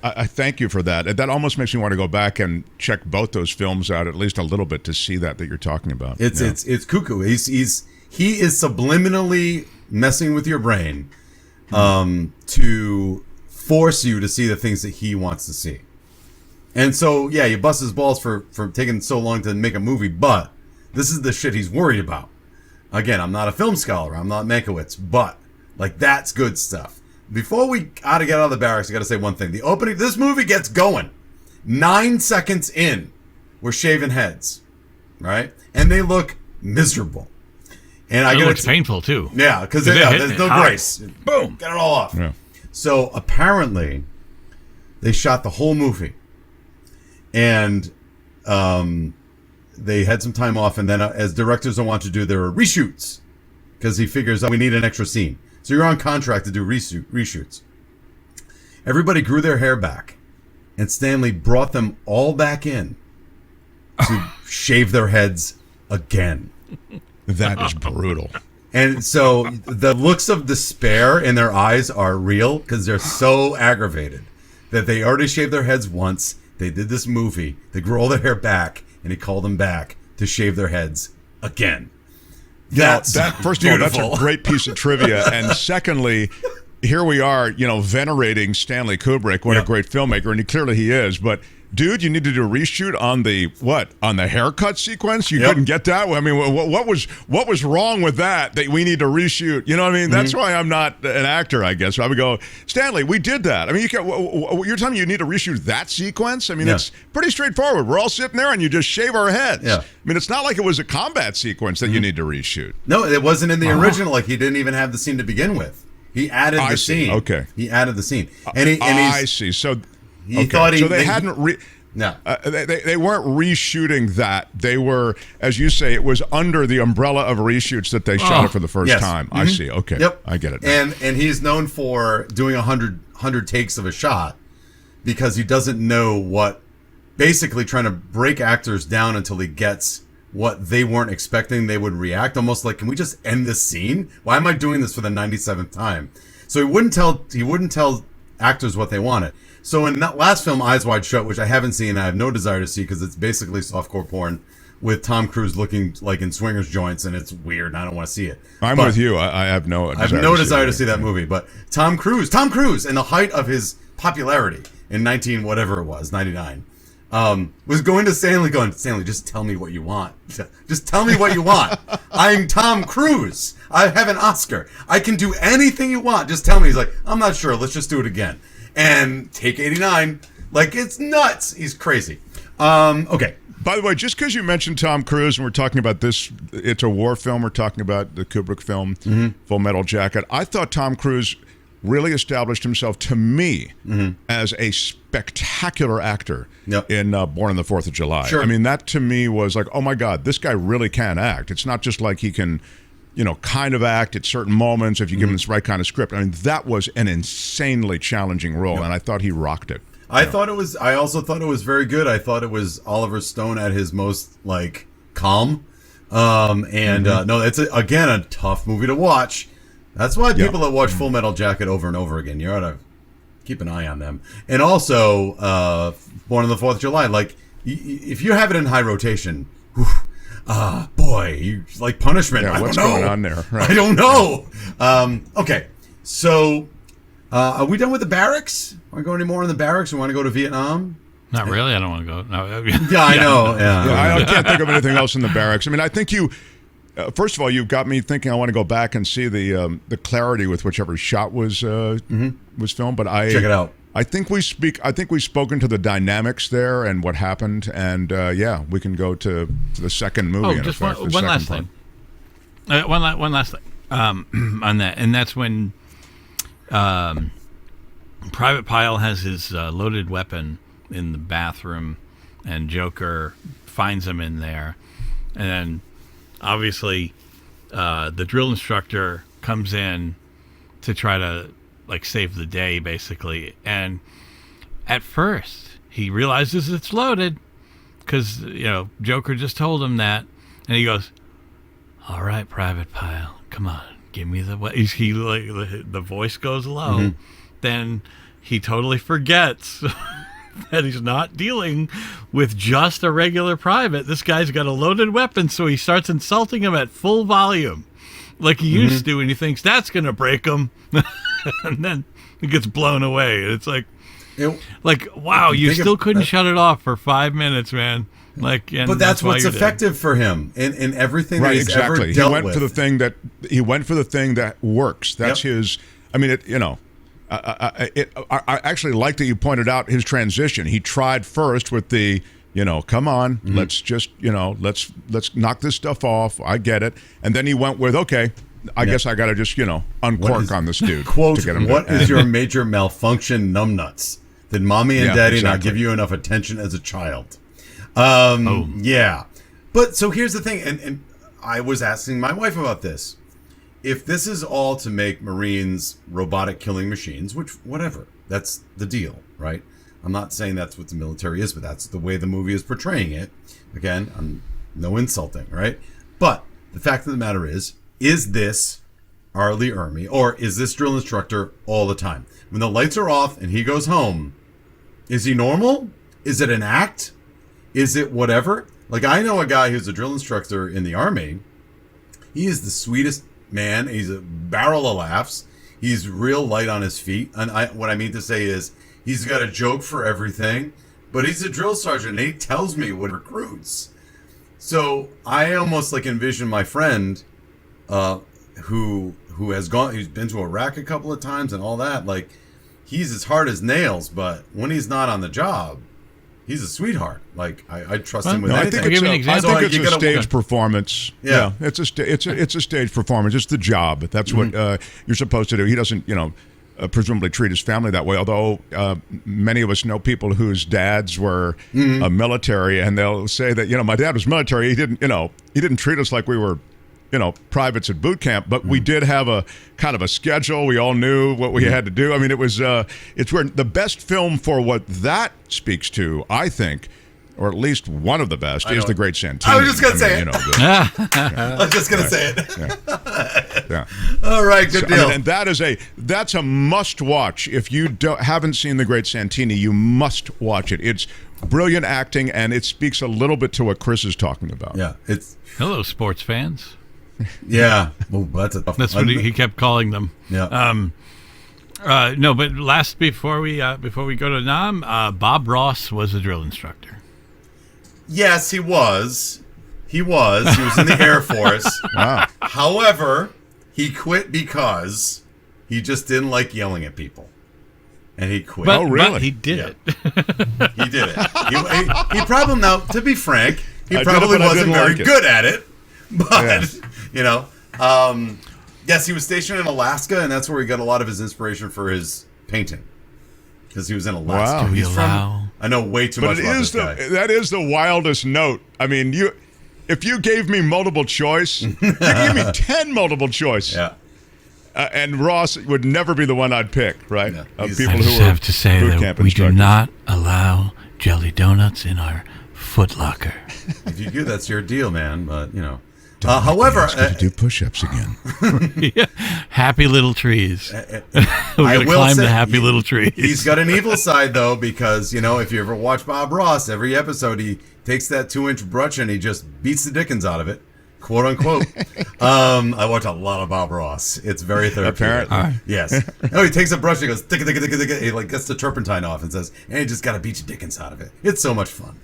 I thank you for that. That almost makes me want to go back and check both those films out at least a little bit to see that you're talking about. It's cuckoo. He is subliminally messing with your brain to force you to see the things that he wants to see. And so, yeah, you bust his balls for taking so long to make a movie, but this is the shit he's worried about. Again, I'm not a film scholar. I'm not Mankiewicz, but like that's good stuff. Before we gotta get out of the barracks, I gotta say one thing. The opening, this movie gets going. 9 seconds in, we're shaving heads, right? And they look miserable. And It looks painful too. Yeah, because there's no grace. Boom, get it all off. Yeah. So apparently, they shot the whole movie, and they had some time off. And then, as directors don't want to do, there were reshoots because he figures we need an extra scene. So you're on contract to do reshoots. Everybody grew their hair back, and Stanley brought them all back in to shave their heads again. That is brutal. And so the looks of despair in their eyes are real because they're so aggravated that they already shaved their heads once. They did this movie. They grew all their hair back, and he called them back to shave their heads again. First of all, that's a great piece of trivia. And secondly, here we are, venerating Stanley Kubrick. What a great filmmaker, and clearly he is. But dude, you need to do a reshoot on the haircut sequence. You couldn't get that. I mean, what was wrong with that we need to reshoot? You know what I mean? That's why I'm not an actor, I guess. So I would go, Stanley, we did that. I mean, you're telling me you need to reshoot that sequence? I mean, it's pretty straightforward. We're all sitting there, and you just shave our heads. Yeah. I mean, it's not like it was a combat sequence that you need to reshoot. No, it wasn't in the original. Like, he didn't even have the scene to begin with. He added the scene. Okay. He added the scene. I see. So he thought they hadn't. No. They weren't reshooting that. They were, as you say, it was under the umbrella of reshoots that they shot it for the first time. I see. Okay. Yep. I get it. And he's known for doing 100 takes of a shot because he doesn't know basically trying to break actors down until he gets what they weren't expecting they would react. Almost like, can we just end this scene? Why am I doing this for the 97th time? So he wouldn't tell actors what they wanted. So in that last film, Eyes Wide Shut, which I haven't seen, I have no desire to see because it's basically softcore porn with Tom Cruise looking like in swingers joints, and it's weird, and I don't want to see it. I'm with you. I have no desire to see that movie. But Tom Cruise, in the height of his popularity in 99, was going to Stanley going, Stanley, just tell me what you want. Just tell me what you want. I'm Tom Cruise. I have an Oscar. I can do anything you want. Just tell me. He's like, I'm not sure. Let's just do it again. And take 89. Like, it's nuts. He's crazy. Okay. By the way, just because you mentioned Tom Cruise and we're talking about this, it's a war film. We're talking about the Kubrick film, Full Metal Jacket. I thought Tom Cruise really established himself to me as a spectacular actor in Born on the 4th of July. Sure. I mean, that to me was like, oh my God, this guy really can act. It's not just like he can, kind of act at certain moments if you give him this right kind of script. I mean, that was an insanely challenging role, and I thought he rocked it. I also thought it was very good. I thought it was Oliver Stone at his most, calm. No, it's, again, a tough movie to watch. That's why people that watch Full Metal Jacket over and over again, you ought to keep an eye on them. And also, Born on the 4th of July, if you have it in high rotation, boy, you like punishment. Yeah, what's I don't know. going on there? Right. I don't know. Okay, so are we done with the barracks? Want to go any more in the barracks? We want to go to Vietnam? Not really. I don't want to go. No. Yeah, I know. Yeah. I can't think of anything else in the barracks. I mean, I think you. First of all, you've got me thinking. I want to go back and see the clarity with which every shot was filmed. But check it out. I think we've spoken to the dynamics there and what happened, and we can go to the second movie. Oh, just one last thing. One last thing on that, and that's when Private Pyle has his loaded weapon in the bathroom, and Joker finds him in there, and then obviously the drill instructor comes in to try to save the day, basically. And at first he realizes it's loaded because Joker just told him that, and he goes, all right, Private Pyle, come on, give me the way. The voice goes low. Then he totally forgets that he's not dealing with just a regular private. This guy's got a loaded weapon, so he starts insulting him at full volume like he used to, and he thinks that's going to break him. And then it gets blown away. It's wow, you still couldn't shut it off for 5 minutes, man. But that's what's effective for him in everything that he's ever dealt he went with. He went for the thing that works. That's his. I mean, I actually like that you pointed out his transition. He tried first with the, come on, let's just, let's knock this stuff off. I get it. And then he went with, okay, I guess I got to just, uncork on this dude. Quote, to get him what is your major malfunction, numbnuts? Did mommy and daddy not give you enough attention as a child? Yeah. But so here's the thing, and I was asking my wife about this. If this is all to make Marines robotic killing machines, which, whatever, that's the deal, right? I'm not saying that's what the military is, but that's the way the movie is portraying it. Again, I'm no insulting, right? But the fact of the matter is this R. Lee Ermey, or is this drill instructor all the time? When the lights are off and he goes home, is he normal? Is it an act? Is it whatever? I know a guy who's a drill instructor in the Army. He is the sweetest man. He's a barrel of laughs. he's real light on his feet. And what I mean to say is he's got a joke for everything, but he's a drill sergeant and he tells me what recruits. So I almost like envision my friend who has he's been to Iraq a couple of times and all that. Like, he's as hard as nails, but when he's not on the job, he's a sweetheart. Like, I trust him with anything. I think it's a stage performance. Yeah, it's a stage performance. It's the job. That's what you're supposed to do. He doesn't, presumably treat his family that way. Although many of us know people whose dads were military, and they'll say that my dad was military. He didn't treat us like we were privates at boot camp, but we did have a kind of a schedule. We all knew what we had to do. I mean, it's where the best film for what that speaks to, I think, or at least one of the best, is The Great Santini. I was just going to say it. I was just going to say it. Yeah. All right, good deal. And that's a must watch. If you haven't seen The Great Santini, you must watch it. It's brilliant acting, and it speaks a little bit to what Chris is talking about. Yeah, Hello, sports fans. Yeah, that's a tough. That's what he kept calling them. Yeah. No, but before we go to Nam, Bob Ross was a drill instructor. Yes, he was. He was in the Air Force. Wow. However, he quit because he just didn't like yelling at people, and he quit. But, really? But he did it. He did it. He probably, now, to be frank, he probably but I wasn't didn't very like it. good at it. But yes, he was stationed in Alaska, and that's where he got a lot of his inspiration for his painting, because he was in Alaska. Wow. He's I know way too much about this guy. That is the wildest note. I mean, if you gave me multiple choice, you give me 10 multiple choice. Yeah. And Ross would never be the one I'd pick, right? Yeah. Of I people just who are have to say boot that camp we do instructors. not allow jelly donuts in our Foot Locker. If you do, that's your deal, man. But however, to do push-ups again. Yeah. Happy little trees. We're I gonna will climb say the happy little trees. He's got an evil side, though, because if you ever watch Bob Ross, every episode he takes that 2-inch brush and he just beats the dickens out of it, quote unquote. I watch a lot of Bob Ross. It's very therapeutic. Apparently. Yes. No, he takes a brush and he goes tick tick tick tick tick. He gets the turpentine off and says, "And you just got to beat your dickens out of it." It's so much fun.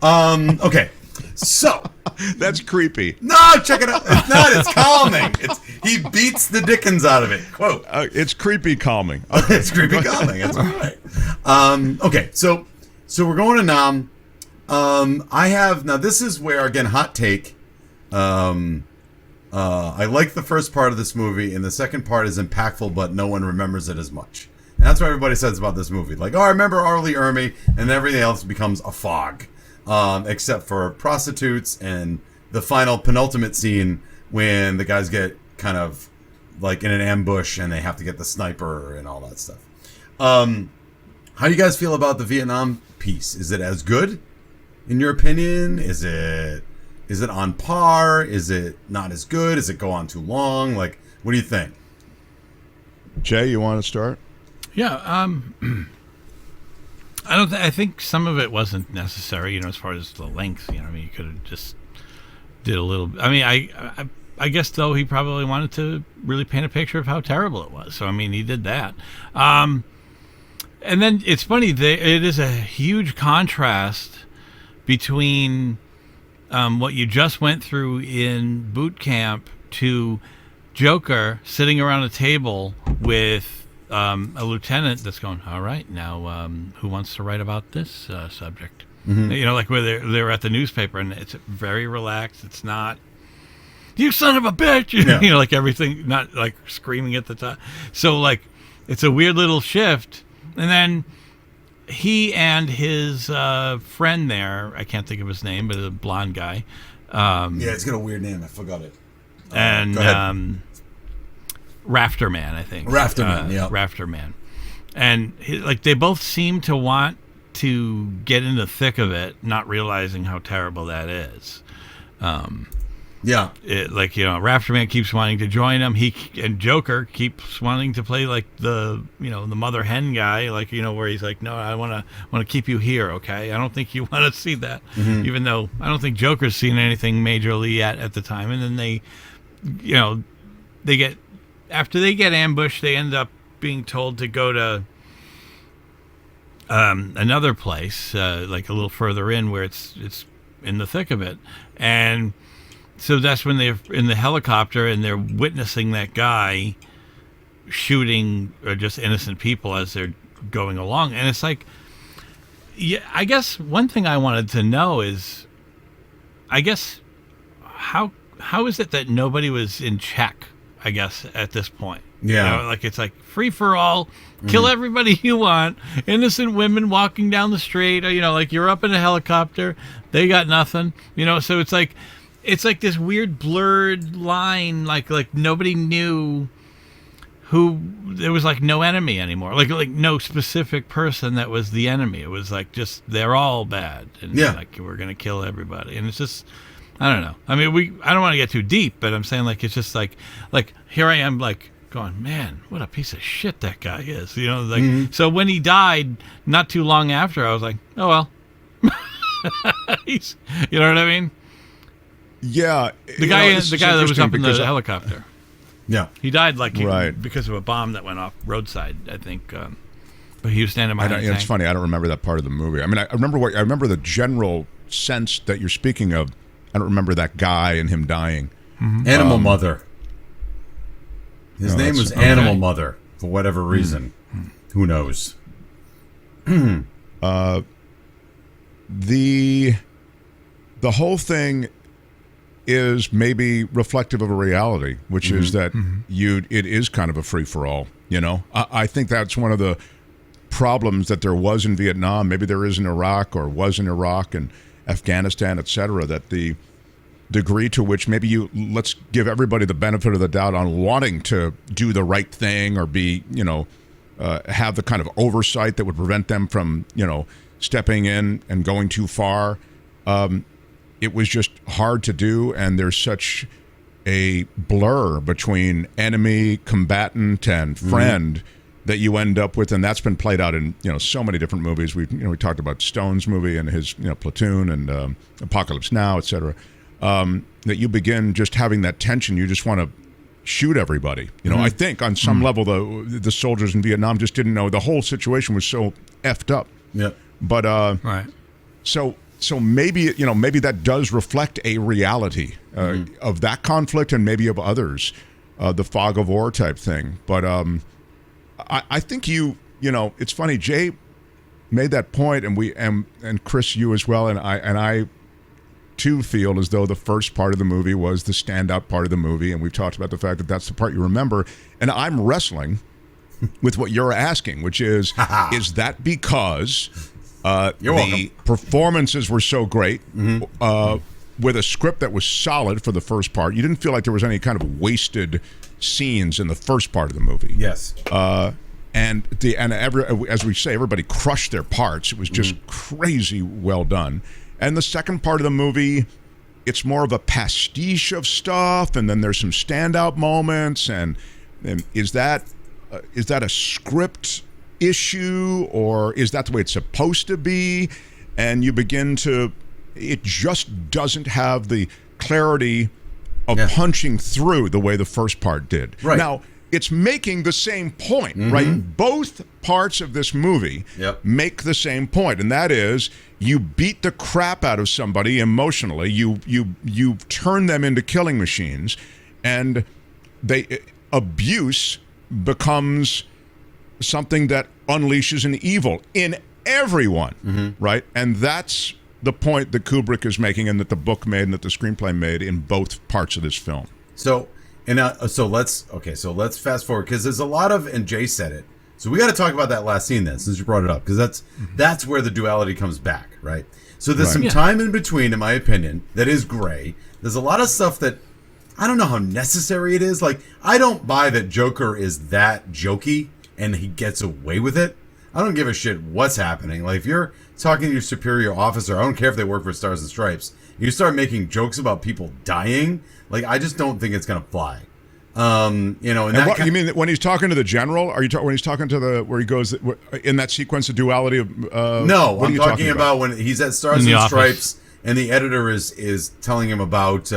Okay. So That's creepy. no, check it out. It's not. It's calming. He beats the dickens out of it. Quote. It's creepy calming. It's creepy calming. That's right. Okay, so we're going to Nam. I have now. This is where, again, hot take. I like the first part of this movie, and the second part is impactful, but no one remembers it as much. And that's what everybody says about this movie. Like, I remember Arlie Ermy, and everything else becomes a fog. Except for prostitutes and the final penultimate scene when the guys get kind of like in an ambush and they have to get the sniper and all that stuff. How do you guys feel about the Vietnam piece? Is it as good, in your opinion? Is it on par? Is it not as good? Does it go on too long? Like, what do you think? Jay, you want to start? Yeah. I think some of it wasn't necessary, as far as the length. I mean, you could have just did a little. I mean, I guess though he probably wanted to really paint a picture of how terrible it was. So I mean, he did that. And then it's funny. It is a huge contrast between what you just went through in boot camp to Joker sitting around a table with a lieutenant that's going, all right, now who wants to write about this subject? Mm-hmm. Like where they're at the newspaper, and it's very relaxed. It's not, you son of a bitch, Yeah. Like everything, not like screaming at the top. So like, it's a weird little shift. And then he and his friend there, I can't think of his name, but a blonde guy. Yeah, it's got a weird name. I forgot it. And go ahead. Rafterman, I think. Rafterman, yeah. Rafterman. And they both seem to want to get in the thick of it, not realizing how terrible that is. Yeah. Rafterman keeps wanting to join him. And Joker keeps wanting to play like the mother hen guy, where he's like, no, I want to keep you here, okay? I don't think you want to see that, even though I don't think Joker's seen anything majorly yet at the time. And then they get after they get ambushed, they end up being told to go to another place, like a little further in, where it's in the thick of it. And so that's when they're in the helicopter and they're witnessing that guy shooting just innocent people as they're going along. And it's like, yeah, I guess one thing I wanted to know is, I guess, how is it that nobody was in check, I guess, at this point? Yeah. You know, like, it's like free for all, kill everybody you want, innocent women walking down the street, or, you know, like, you're up in a helicopter, they got nothing, you know. So it's like this weird blurred line, like nobody knew who, there was like no enemy anymore, like no specific person that was the enemy. It was like, just, they're all bad, and like, we're gonna kill everybody. And it's just, I don't know. I mean, I don't want to get too deep, but I'm saying, like, it's just like here I am, like, going, man, what a piece of shit that guy is, you know. Like, so when he died, not too long after, I was like, oh well. You know what I mean? Yeah, the guy that was up in the helicopter. Yeah, he died because of a bomb that went off roadside, I think. But he was standing behind. It's funny. I don't remember that part of the movie. I mean, I remember the general sense that you're speaking of. I don't remember that guy and him dying. Animal Mother. His name was Animal Mother for whatever reason. Who knows? The whole thing is maybe reflective of a reality, which is that it is kind of a free for all. You know, I think that's one of the problems that there was in Vietnam. Maybe there is in Iraq, or was in Iraq and Afghanistan, etc. That the degree to which maybe let's give everybody the benefit of the doubt on wanting to do the right thing, or be, you know, have the kind of oversight that would prevent them from, you know, stepping in and going too far. It was just hard to do, and there's such a blur between enemy, combatant, and friend that you end up with, and that's been played out in, you know, so many different movies. We talked about Stone's movie and his, you know, Platoon and Apocalypse Now, etc. That you begin just having that tension. You just want to shoot everybody. You know, I think on some level the soldiers in Vietnam just didn't know the whole situation was so effed up. Yeah. But right. So maybe, you know, maybe that does reflect a reality of that conflict, and maybe of others, the fog of war type thing. But I think you know, it's funny. Jay made that point, and Chris, you as well, and I too feel as though the first part of the movie was the standout part of the movie, and we've talked about the fact that that's the part you remember. And I'm wrestling with what you're asking, which is that because the performances were so great, with a script that was solid for the first part, you didn't feel like there was any kind of wasted scenes in the first part of the movie. Yes. And as we say, everybody crushed their parts. It was just crazy well done. And the second part of the movie, it's more of a pastiche of stuff, and then there's some standout moments. And is that a script issue, or is that the way it's supposed to be? And you begin to, it just doesn't have the clarity of punching through the way the first part did. Right. Now, it's making the same point, right? Both parts of this movie make the same point, and that is, you beat the crap out of somebody emotionally. You turn them into killing machines, and abuse becomes something that unleashes an evil in everyone, right? And that's the point that Kubrick is making, and that the book made, and that the screenplay made in both parts of this film. So let's fast forward, because there's a lot of, and Jay said it, so we got to talk about that last scene then, since you brought it up, because that's where the duality comes back, right? So there's some time in between, in my opinion, that is gray. There's a lot of stuff that I don't know how necessary it is. Like, I don't buy that Joker is that jokey and he gets away with it. I don't give a shit what's happening. Like, if you're talking to your superior officer, I don't care if they work for Stars and Stripes, you start making jokes about people dying, like, I just don't think it's gonna fly. You know, you mean when he's talking to the general? Are you when he's talking to where he goes in that sequence of duality of? No, I'm talking about when he's at Stars and Stripes, and the editor is telling him about.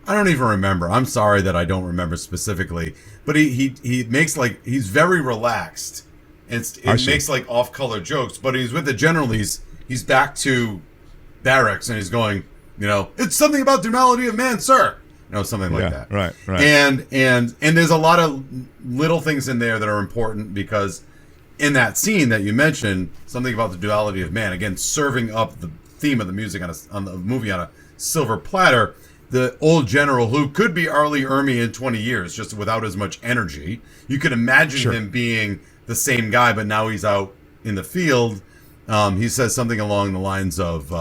I don't even remember. I'm sorry that I don't remember specifically. But he makes like, he's very relaxed. And it makes like off-color jokes. But he's with the general. He's back to barracks and he's going, it's something about the duality of man, sir. Something like that. Right. And there's a lot of little things in there that are important because in that scene that you mentioned, something about the duality of man, again, serving up the theme of the music on the movie on a silver platter, the old general who could be Arlie Ermy in 20 years, just without as much energy. You could imagine him being the same guy, but now he's out in the field. He says something along the lines of,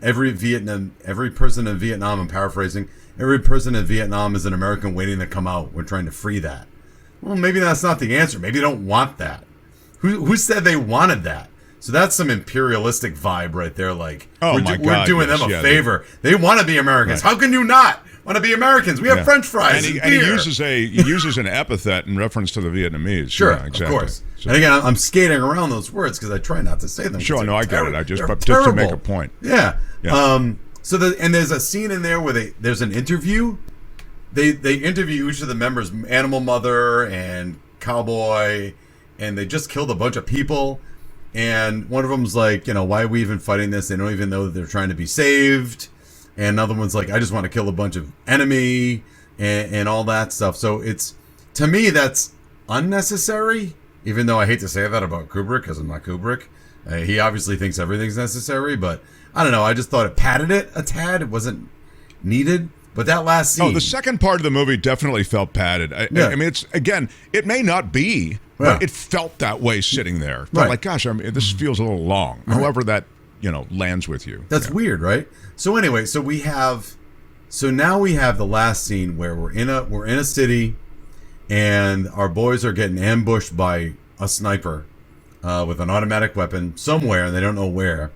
every person in Vietnam, I'm paraphrasing, every person in Vietnam is an American waiting to come out. We're trying to free that. Well, maybe that's not the answer. Maybe they don't want that. Who said they wanted that? So that's some imperialistic vibe right there. Like, we're doing them a favor. They want to be Americans. Right. How can you not want to be Americans? We have French fries and he uses an epithet in reference to the Vietnamese. Sure, exactly. Of course. So, and again, I'm skating around those words because I try not to say them. Sure, no, I get it. Just to make a point. Yeah. So there's a scene in there where there's an interview. They interview each of the members, Animal Mother and Cowboy, and they just killed a bunch of people. And one of them's like, why are we even fighting this? They don't even know that they're trying to be saved. And another one's like, I just want to kill a bunch of enemy and all that stuff. So to me, that's unnecessary, even though I hate to say that about Kubrick because I'm not Kubrick. He obviously thinks everything's necessary, but I don't know. I just thought it padded it a tad. It wasn't needed. But that last scene... Oh, the second part of the movie definitely felt padded. I mean, it may not be, but it felt that way sitting there. Felt like, gosh, this feels a little long. Right. However that, lands with you. That's weird, right? So anyway, so now we have the last scene where we're in a city and our boys are getting ambushed by a sniper with an automatic weapon somewhere, and they don't know where.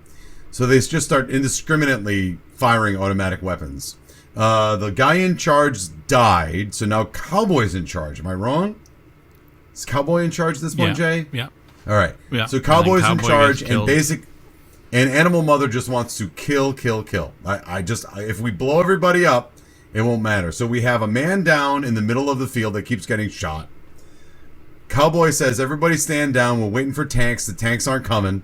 So they just start indiscriminately firing automatic weapons. The guy in charge died, so now Cowboy's in charge. Am I wrong? Is Cowboy in charge this one, Jay? Yeah. All right. Yeah. So Cowboy's in charge, and Animal Mother just wants to kill. If we blow everybody up, it won't matter. So we have a man down in the middle of the field that keeps getting shot. Cowboy says, "Everybody stand down. We're waiting for tanks. The tanks aren't coming."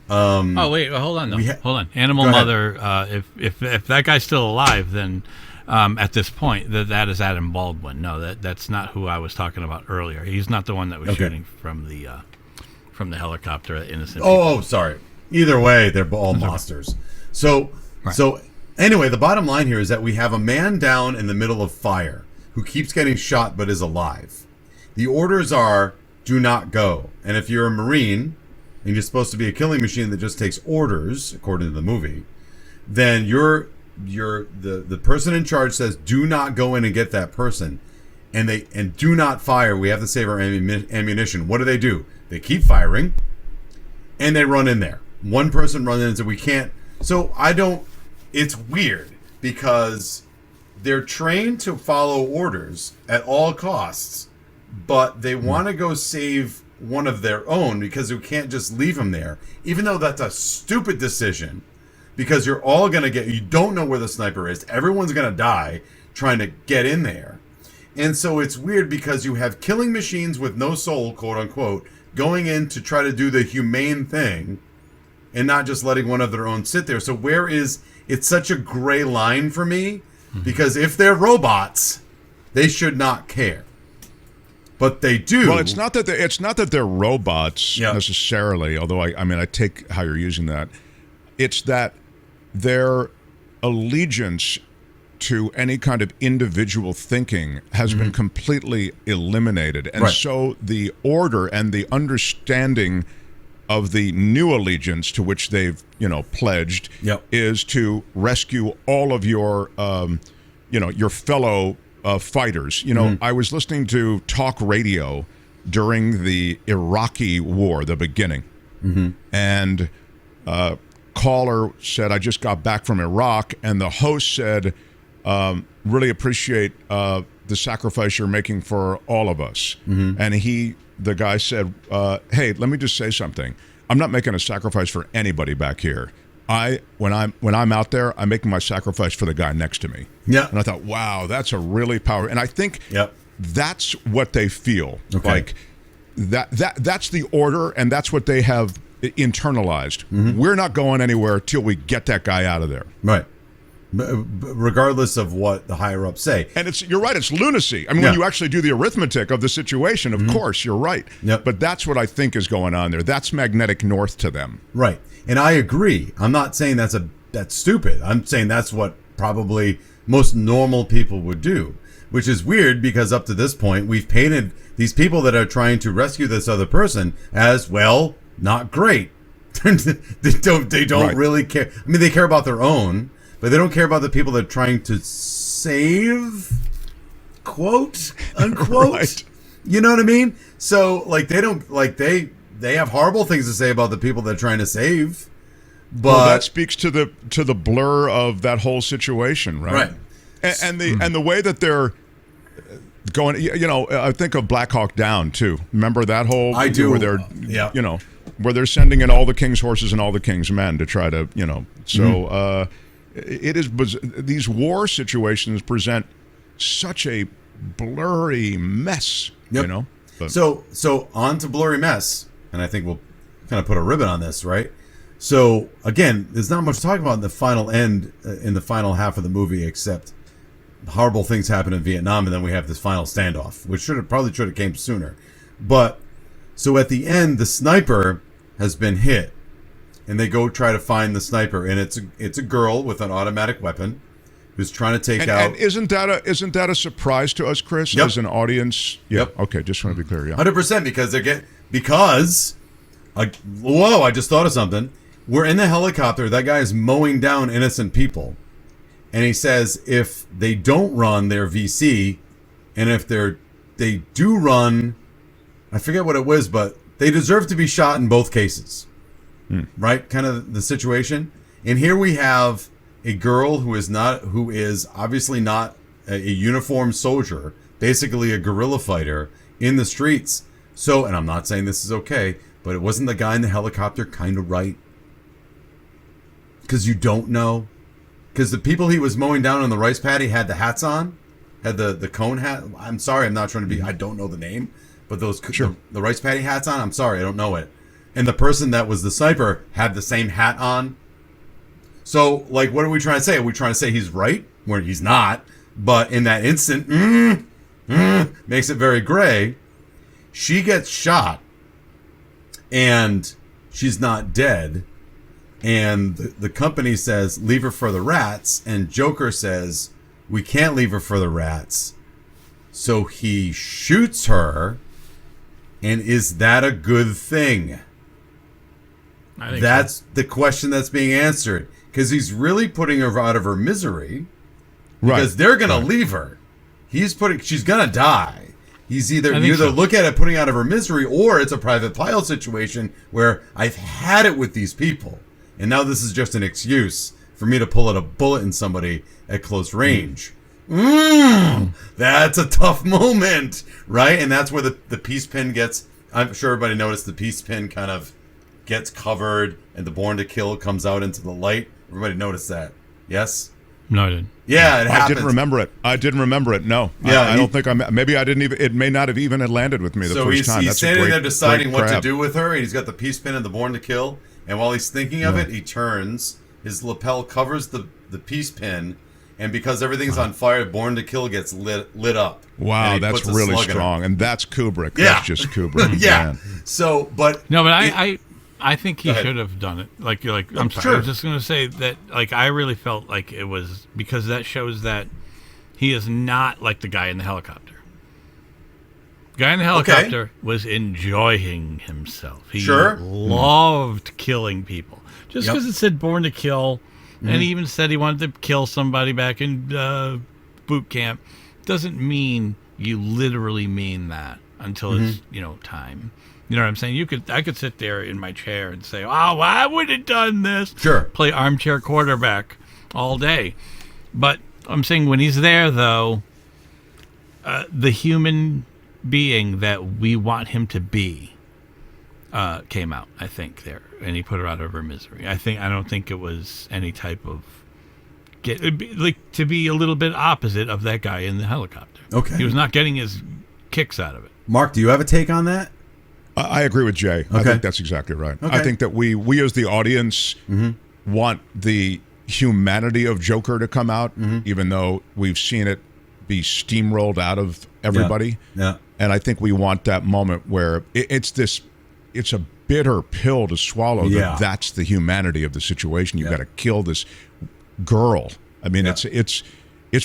Hold on. Hold on. Animal Mother. If that guy's still alive, then at this point, that is Adam Baldwin. No, that's not who I was talking about earlier. He's not the one that was shooting from the helicopter at innocent people. Oh, sorry. Either way, they're all monsters. So anyway, the bottom line here is that we have a man down in the middle of fire who keeps getting shot but is alive. The orders are do not go. And if you're a Marine and you're supposed to be a killing machine that just takes orders, according to the movie, then the person in charge says do not go in and get that person, and do not fire. We have to save our ammunition. What do? They keep firing, and they run in there. One person runs in and says we can't. So it's weird because they're trained to follow orders at all costs, but they want to go save one of their own because you can't just leave them there, even though that's a stupid decision because you don't know where the sniper is. Everyone's going to die trying to get in there. And so it's weird because you have killing machines with no soul, quote unquote, going in to try to do the humane thing and not just letting one of their own sit there. So it's such a gray line for me because if they're robots, they should not care. But they do. Well, it's not that they're robots necessarily, although I take how you're using that. It's that their allegiance to any kind of individual thinking has been completely eliminated. And so the order and the understanding of the new allegiance to which they've, pledged is to rescue all of your, your fellow fighters. I was listening to talk radio during the Iraqi war, the beginning, and caller said, "I just got back from Iraq," and the host said, "Really appreciate the sacrifice you're making for all of us." And the guy said, "Hey, let me just say something. I'm not making a sacrifice for anybody back here. when I'm out there, I'm making my sacrifice for the guy next to me. Yeah. And I thought, wow, that's a really powerful. And I think that's what they feel like. That's the order, and that's what they have internalized. We're not going anywhere till we get that guy out of there. Right. Regardless of what the higher ups say. And you're right, it's lunacy. I mean, when you actually do the arithmetic of the situation, of course, you're right. Yep. But that's what I think is going on there. That's magnetic north to them. Right. And I agree. I'm not saying that's stupid. I'm saying that's what probably most normal people would do, which is weird because up to this point, we've painted these people that are trying to rescue this other person as, well, not great. They don't really care. I mean, they care about their own, but they don't care about the people they're trying to save, quote unquote. Right. You know what I mean? So like they have horrible things to say about the people they're trying to save. But that speaks to the blur of that whole situation, right? Right. And the way that they're going, I think of Black Hawk Down too. Remember that whole I do where they're where they're sending in all the king's horses and all the king's men to try to so it is these war situations present such a blurry mess. But. So on to blurry mess, and I think we'll kind of put a ribbon on this, right? So again, there's not much to talk about in the final half of the movie, except horrible things happen in Vietnam, and then we have this final standoff, which probably should have came sooner. But so at the end, the sniper has been hit, and they go try to find the sniper, and it's a girl with an automatic weapon who's trying to take out. And isn't that a surprise to us, Chris, as an audience? Yep. Okay, just want to be clear. 100% because I just thought of something. We're in the helicopter. That guy is mowing down innocent people. And he says if they don't run, they're VC. And if they do run, I forget what it was, but they deserve to be shot in both cases. Right? Kind of the situation. And here we have a girl who is obviously not a uniformed soldier, basically a guerrilla fighter in the streets. So, and I'm not saying this is okay, but it wasn't the guy in the helicopter kind of right? Because you don't know. Because the people he was mowing down on the rice paddy had the hats on, had the cone hat. I'm sorry, I'm not trying to be. I don't know the name, but those the rice paddy hats on. I'm sorry, I don't know it. And the person that was the sniper had the same hat on. So, like, what are we trying to say? Are we trying to say he's right? Where he's not. But in that instant, makes it very gray. She gets shot, and she's not dead. And the company says, leave her for the rats. And Joker says, we can't leave her for the rats. So he shoots her. And is that a good thing? I think that's the question that's being answered. Because he's really putting her out of her misery. Because they're going to leave her. She's going to die. He's you either look at it putting out of her misery, or it's a private pilot situation where I've had it with these people. And now this is just an excuse for me to pull out a bullet in somebody at close range. That's a tough moment, right? And that's where the peace pin gets... I'm sure everybody noticed the peace pin kind of gets covered and the Born to Kill comes out into the light. Everybody noticed that. Yes? No, I didn't. Yeah, it happens. I didn't remember it. No. Yeah, I don't think maybe I didn't even... It may not have even landed with me the first time. So he's standing there deciding what to grab. do with her. And he's got the peace pin and the Born to Kill. And while he's thinking of it, he turns. His lapel covers the peace pin, and because everything's on fire, Born to Kill gets lit up. Wow, that's really strong, and that's Kubrick. Yeah. That's just Kubrick. Yeah. Man. So, but I think he should have done it. I'm sorry. Sure. I was just going to say that. I really felt like it was because that shows that he is not like the guy in the helicopter. The guy in the helicopter was enjoying himself. He loved killing people. Just because it said Born to Kill, and he even said he wanted to kill somebody back in boot camp, doesn't mean you literally mean that until it's time. You know what I'm saying? I could sit there in my chair and say, "Oh, I would have done this." Sure. Play armchair quarterback all day, but I'm saying when he's there, though, the human being that we want him to be, came out, I think, there, and he put her out of her misery. I don't think it was any type of to be a little bit opposite of that guy in the helicopter. Okay. He was not getting his kicks out of it. Mark, do you have a take on that? I agree with Jay. Okay. I think that's exactly right. Okay. I think that we as the audience want the humanity of Joker to come out, even though we've seen it be steamrolled out of everybody. Yeah. And I think we want that moment where it's a bitter pill to swallow. That's the humanity of the situation. You've got to kill this girl. I mean, it's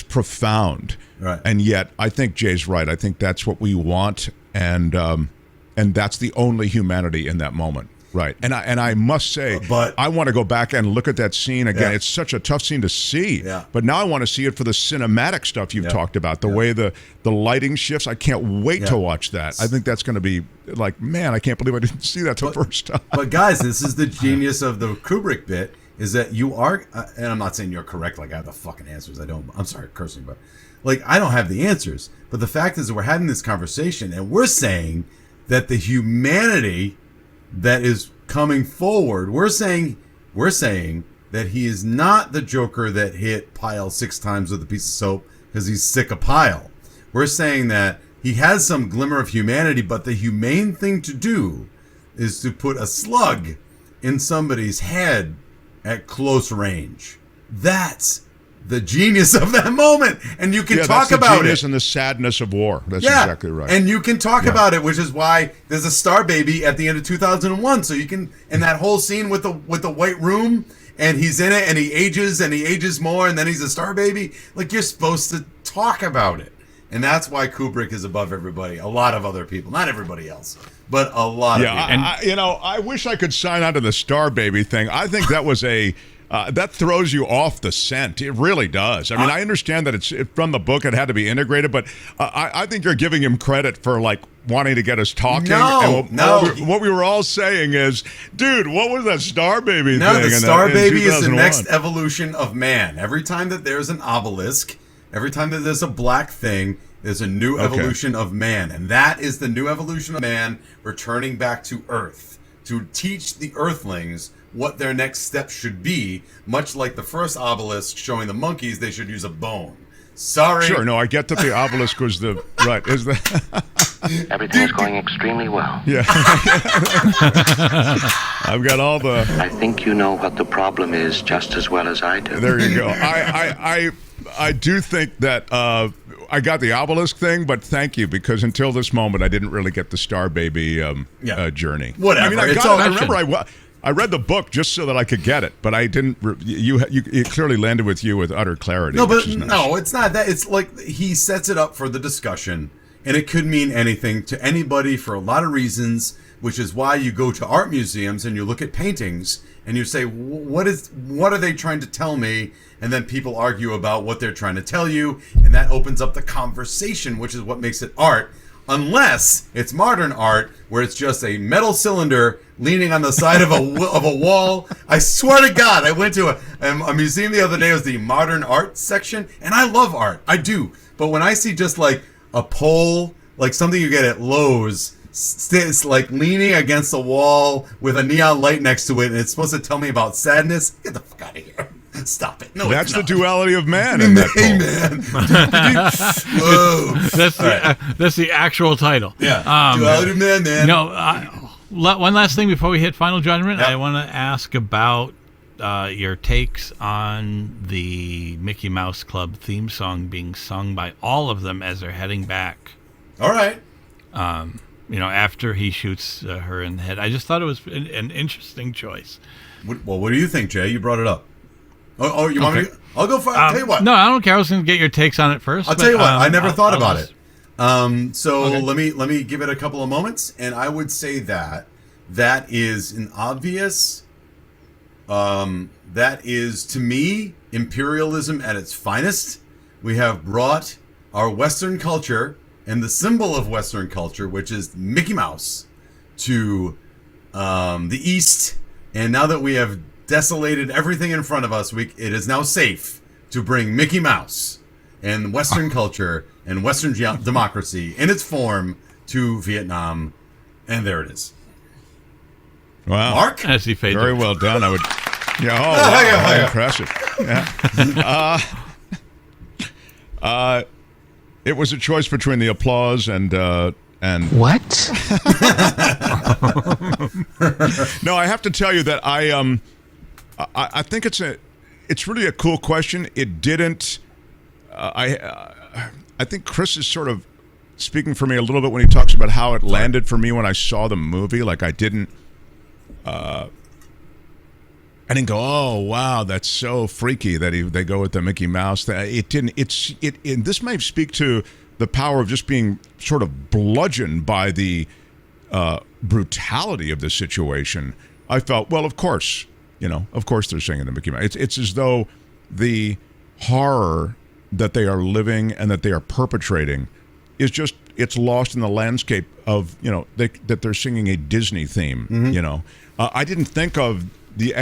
profound. Right. And yet, I think Jay's right. I think that's what we want, and that's the only humanity in that moment. Right. And I must say, But I want to go back and look at that scene again. Yeah. It's such a tough scene to see. Yeah. But now I want to see it for the cinematic stuff you've talked about, the way the lighting shifts. I can't wait to watch that. I think that's going to be like, man, I can't believe I didn't see that the first time. But guys, this is the genius of the Kubrick bit, is that you are, and I'm not saying you're correct, like I have the fucking answers. I'm sorry, cursing, but like I don't have the answers. But the fact is that we're having this conversation and we're saying that the humanity that is coming forward, we're saying that he is not the Joker that hit Pyle 6 times with a piece of soap because he's sick of Pyle. We're saying that he has some glimmer of humanity, but the humane thing to do is to put a slug in somebody's head at close range. That's the genius of that moment, and you can talk that's the about genius it. And the sadness of war. That's exactly right. And you can talk about it, which is why there's a Star Baby at the end of 2001. So you can, and that whole scene with the white room, and he's in it, and he ages more, and then he's a Star Baby. Like, you're supposed to talk about it, and that's why Kubrick is above everybody. A lot of other people, not everybody else, but a lot of people. I wish I could sign on to the Star Baby thing. I think that was that throws you off the scent. It really does. I mean, I understand that it's from the book. It had to be integrated, but I think you're giving him credit for like wanting to get us talking. No. What we were all saying is, dude, what was that Star Baby thing? No, the Star Baby is the 2001? next evolution of man. Every time that there's an obelisk, every time that there's a black thing, there's a new evolution of man. And that is the new evolution of man returning back to Earth to teach the Earthlings what their next step should be, much like the first obelisk showing the monkeys they should use a bone. Sorry. Sure, no, I get that the obelisk was the right. Is the Everything is going extremely well. yeah? I've got all the. I think you know what the problem is just as well as I do. There you go. I do think that I got the obelisk thing, but thank you, because until this moment I didn't really get the Star Baby journey. Whatever. I mean, It's I remember I read the book just so that I could get it, but I didn't. It clearly landed with you with utter clarity. No, but which is nice. no, it's not that. It's like he sets it up for the discussion, and it could mean anything to anybody for a lot of reasons, which is why you go to art museums and you look at paintings and you say, what are they trying to tell me? And then people argue about what they're trying to tell you, and that opens up the conversation, which is what makes it art. Unless it's modern art, where it's just a metal cylinder leaning on the side of a wall. I swear to God, I went to a museum the other day. It was the modern art section, and I love art. I do. But when I see just like a pole, like something you get at Lowe's, it's like leaning against the wall with a neon light next to it, and it's supposed to tell me about sadness, get the fuck out of here. Stop it. No, that's the duality of man in that hey, poem. man. Whoa. That's the actual title. Yeah. Duality of man, man. No, one last thing before we hit Final Judgment. I want to ask about your takes on the Mickey Mouse Club theme song being sung by all of them as they're heading back. All right. After he shoots her in the head. I just thought it was an interesting choice. Well, what do you think, Jay? You brought it up. Oh, you want me to? I'll go for it. I'll tell you what. No, I don't care. I was going to get your takes on it first. I'll tell you what. I never thought about it. Let me give it a couple of moments, and I would say that is an obvious. That is, to me, imperialism at its finest. We have brought our Western culture and the symbol of Western culture, which is Mickey Mouse, to the East, and now that we have desolated everything in front of us, it is now safe to bring Mickey Mouse and Western culture and Western democracy in its form to Vietnam, and there it is. Wow. Mark? As he fades Very away. well done. I would. Yeah. Oh, wow. Impressive. Yeah. It was a choice between the applause and. What? No, I have to tell you that I think it's really a cool question. It didn't. I think Chris is sort of speaking for me a little bit when he talks about how it landed for me when I saw the movie. Like I didn't go, oh wow, that's so freaky that they go with the Mickey Mouse. It didn't. And this may speak to the power of just being sort of bludgeoned by the brutality of the situation. I felt, well, of course they're singing the Mickey Mouse. It's as though the horror that they are living and that they are perpetrating is just, it's lost in the landscape of, that they're singing a Disney theme, I didn't think of the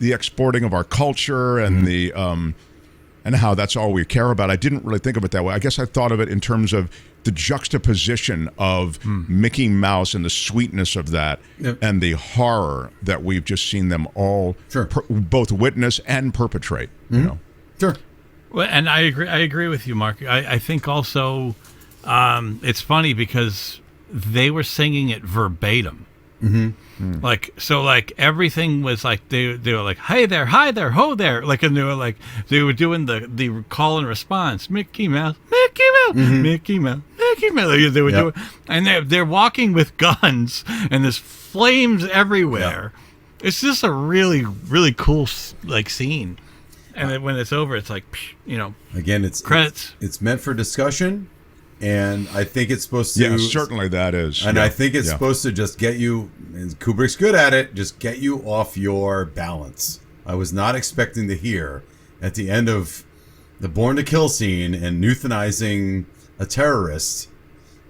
exporting of our culture and the and how that's all we care about. I didn't really think of it that way. I guess I thought of it in terms of the juxtaposition of Mickey Mouse and the sweetness of that, and the horror that we've just seen them all both witness and perpetrate. Sure. Well, and I agree with you, Mark. I think also it's funny because they were singing it verbatim. Like everything was like they were like, hey there, hi there, ho there, like, and they were doing the call and response, Mickey Mouse, Mickey Mouse, Mickey Mouse, Mickey Mouse. They were doing, and they're walking with guns and there's flames everywhere. It's just a really, really cool scene. And then when it's over, it's like, again, it's credits. It's meant for discussion, and I think it's supposed to. Yeah, certainly that is. And I think it's supposed to just get you, and Kubrick's good at it, just get you off your balance. I was not expecting to hear at the end of the Born to Kill scene and euthanizing a terrorist,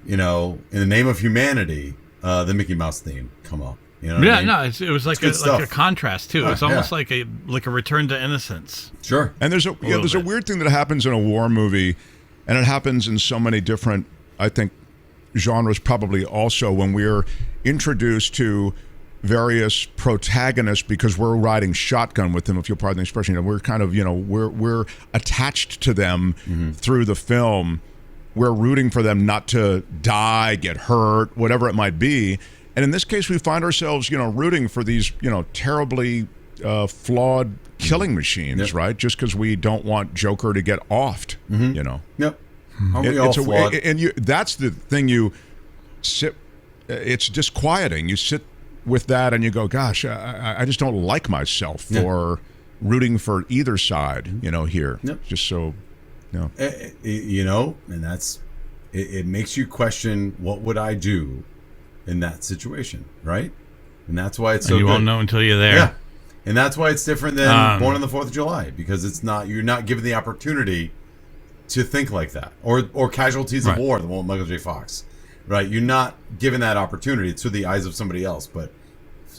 in the name of humanity, the Mickey Mouse theme come up. You know what I mean? No, it was like a contrast too. It's almost like a return to innocence. Sure. And there's a weird thing that happens in a war movie, and it happens in so many different, I think, genres probably also, when we're introduced to various protagonists because we're riding shotgun with them, if you'll pardon the expression. We're kind of, we're attached to them through the film. We're rooting for them not to die, get hurt, whatever it might be. And in this case, we find ourselves, rooting for these, terribly flawed killing machines, right? Just because we don't want Joker to get offed, Yep. Aren't we all flawed? That's the thing. You sit. It's disquieting. You sit with that and you go, "Gosh, I just don't like myself for rooting for either side." Here, just so, and that's it. Makes you question, what would I do in that situation, right? And that's why it's so you good. won't know until you're there. Yeah, and that's why it's different than Born on the 4th of July, because you're not given the opportunity to think like that, or Casualties of War, the one with Michael J. Fox, right? You're not given that opportunity. It's through the eyes of somebody else, but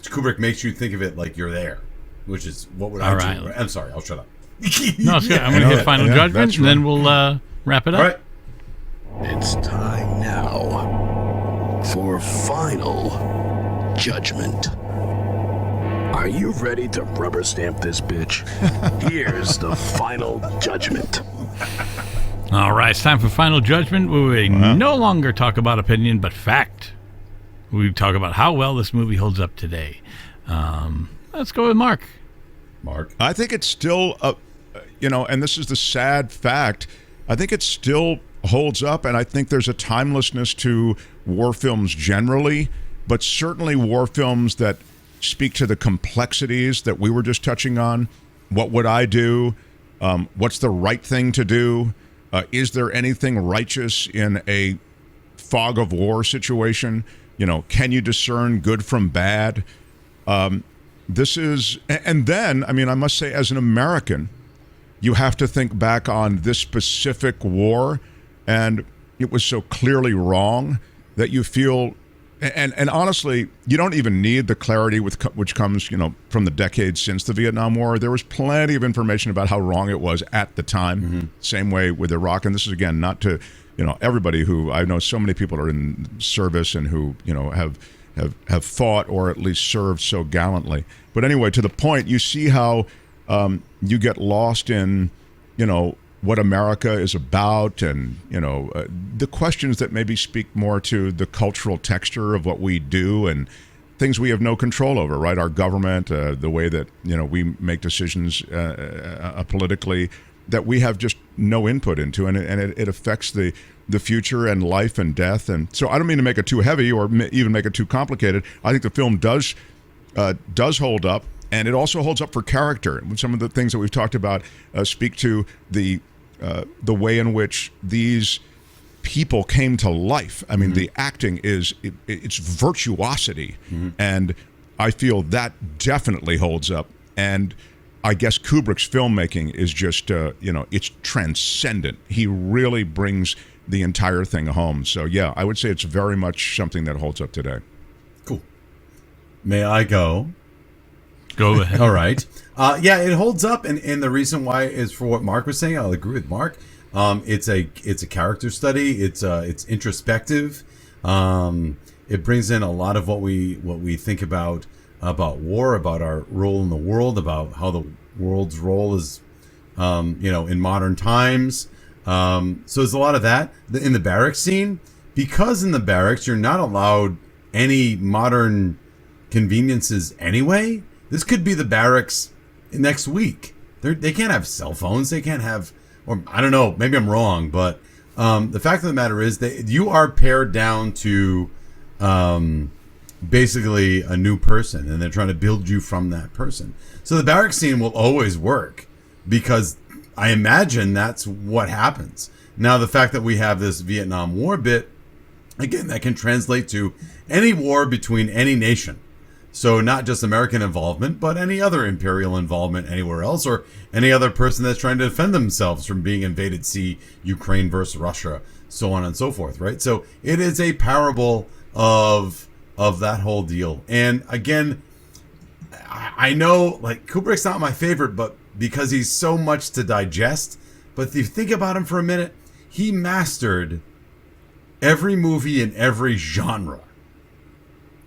Kubrick makes you think of it like you're there, which is what would I do? I'm sorry, I'll shut up. No, it's good. I'm going to get Final Judgment, and then we'll wrap it up. All right. It's time now for Final Judgment. Are you ready to rubber stamp this bitch? Here's the Final Judgment. All right, it's time for Final Judgment, where we no longer talk about opinion, but fact. We talk about how well this movie holds up today. Let's go with Mark. I think it's still, and this is the sad fact, I think it still holds up, and I think there's a timelessness to war films generally, but certainly war films that speak to the complexities that we were just touching on. What would I do? What's the right thing to do? Is there anything righteous in a fog of war situation? Can you discern good from bad? This is, and then, I must say, as an American, you have to think back on this specific war, and it was so clearly wrong that you feel, and honestly, you don't even need the clarity which comes, from the decades since the Vietnam War. There was plenty of information about how wrong it was at the time. Same way with Iraq, and this is, again, not to, everybody who, I know so many people are in service and who, have have fought or at least served so gallantly. But anyway, to the point, you see how you get lost in, what America is about, and the questions that maybe speak more to the cultural texture of what we do and things we have no control over, right? Our government, the way that we make decisions politically, that we have just no input into, and it affects the future and life and death. And so I don't mean to make it too heavy or even make it too complicated. I think the film does hold up. And it also holds up for character. Some of the things that we've talked about speak to the way in which these people came to life. I mean, the acting it's virtuosity, and I feel that definitely holds up. And I guess Kubrick's filmmaking is just, it's transcendent. He really brings the entire thing home. So yeah, I would say it's very much something that holds up today. Cool. May I go? Go ahead. All right. Yeah, it holds up, and the reason why is for what Mark was saying. I'll agree with Mark. It's a character study. It's introspective. It brings in a lot of what we think about war, about our role in the world, about how the world's role is, in modern times. So there's a lot of that in the barracks scene, because in the barracks you're not allowed any modern conveniences anyway. This could be the barracks next week. They can't have cell phones. They can't have, or I don't know, maybe I'm wrong, but the fact of the matter is that you are pared down to basically a new person, and they're trying to build you from that person. So the barracks scene will always work, because I imagine that's what happens. Now, the fact that we have this Vietnam War bit, again, that can translate to any war between any nation. So not just American involvement, but any other imperial involvement anywhere else, or any other person that's trying to defend themselves from being invaded, see Ukraine versus Russia, so on and so forth, right? So it is a parable of that whole deal. And again, I know, like, Kubrick's not my favorite, but because he's so much to digest. But if you think about him for a minute, he mastered every movie in every genre.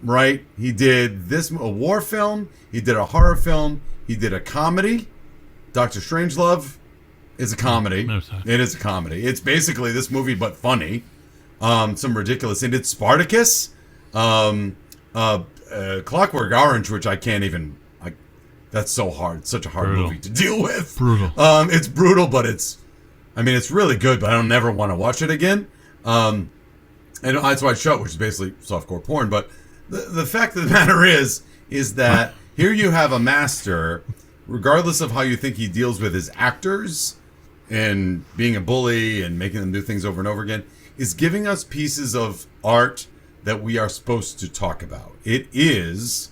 Right? He did a war film. He did a horror film. He did a comedy. Dr. Strangelove is a comedy. It is a comedy. It's basically this movie, but funny. Some ridiculous. He did Spartacus. Clockwork Orange, which I can't even... that's so hard. Such a hard movie to deal with. Brutal. It's brutal, but it's really good, but I don't never want to watch it again. And that's why I show it, which is basically softcore porn, but... The fact of the matter is that here you have a master, regardless of how you think he deals with his actors and being a bully and making them do things over and over again, is giving us pieces of art that we are supposed to talk about. It is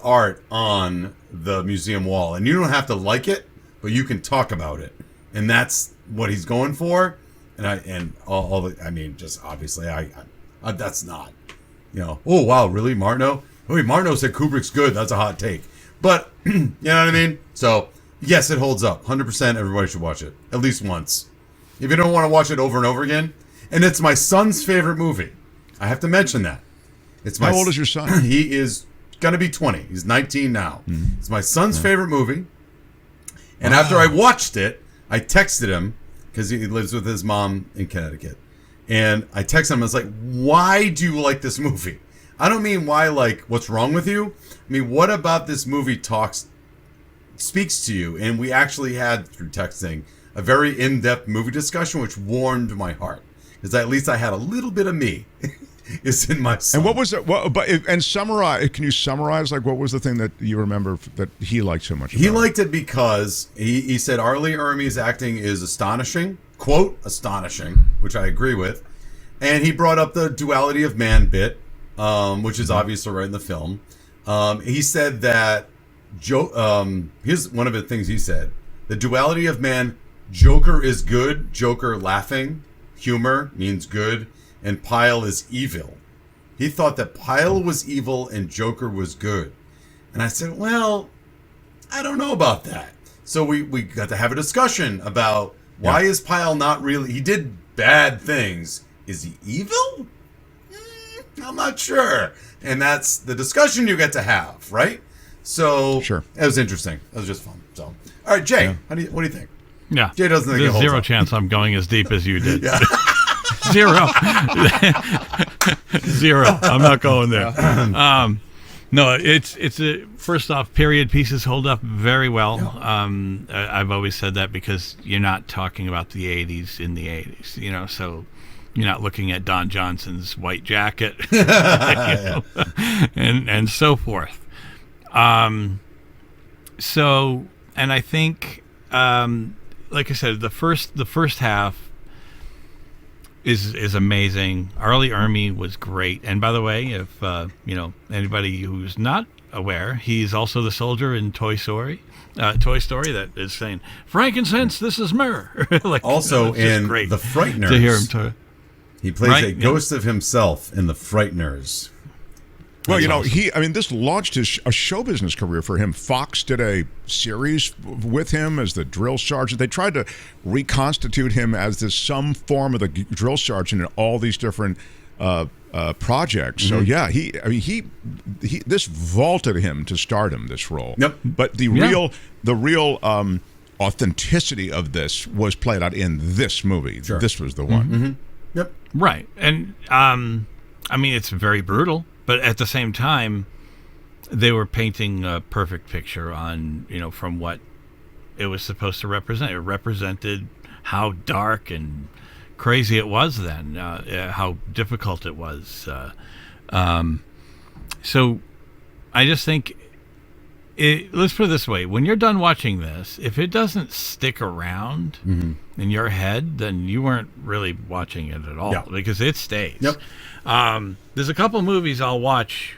art on the museum wall, and you don't have to like it, but you can talk about it, and that's what he's going for. Just obviously, that's not. Oh, wow, really, Martineau? Wait, Martineau said Kubrick's good. That's a hot take. But, you know what I mean? So, yes, it holds up. 100% everybody should watch it. At least once. If you don't want to watch it over and over again. And it's my son's favorite movie. I have to mention that. How old is your son? He is going to be 20. He's 19 now. Mm-hmm. It's my son's favorite movie. And after I watched it, I texted him, because he lives with his mom in Connecticut. And I texted him, I was like, why do you like this movie? I don't mean why, like, what's wrong with you? I mean, what about this movie speaks to you? And we actually had, through texting, a very in-depth movie discussion, which warmed my heart. Because at least I had a little bit of me is in my son. And what was it? Summarize, can you summarize, like, what was the thing that you remember that he liked so much about He liked it because he said R. Lee Ermey's acting is astonishing. Quote, astonishing, which I agree with. And he brought up the duality of man bit, which is obviously right in the film. He said that, here's one of the things he said. The duality of man, Joker is good, Joker laughing, humor means good, and Pyle is evil. He thought that Pyle was evil and Joker was good. And I said, well, I don't know about that. So we got to have a discussion about why is Pyle not really... He did bad things. Is he evil? I'm not sure. And that's the discussion you get to have, right? So Sure. It was interesting. It was just fun. So, all right, Jay, what do you think? Yeah. Jay doesn't think it There's holds zero up. chance I'm going as deep as you did. Yeah. Zero. Zero. I'm not going there. No, it's first off, period pieces hold up very well. I've always said that because you're not talking about the 80s in the 80s, you know, so you're not looking at Don Johnson's white jacket you know, and so forth. So, and I think, like I said, the first half is amazing. Arlie Ermey was great. And by the way, if you know, anybody who's not aware, he's also the soldier in Toy Story that is saying, "Frankincense, this is myrrh." Like, Also it's just in great The Frighteners. to hear him He plays Right, a yeah. ghost of himself in The Frighteners. Well, you know, awesome. this launched a show business career for him. Fox did a series with him as the drill sergeant. They tried to reconstitute him as some form of the drill sergeant in all these different projects. So yeah, this vaulted him to stardom, this role. Yep. But the real authenticity of this was played out in this movie. Sure. This was the one. Yep. Right. And I mean, it's very brutal, but at the same time, they were painting a perfect picture on, you know, from what it was supposed to represent. It represented how dark and crazy it was then, how difficult it was. So I just think, let's put it this way. When you're done watching this, if it doesn't stick around in your head, then you weren't really watching it at all, Yeah. because it stays. Yep. There's a couple movies I'll watch,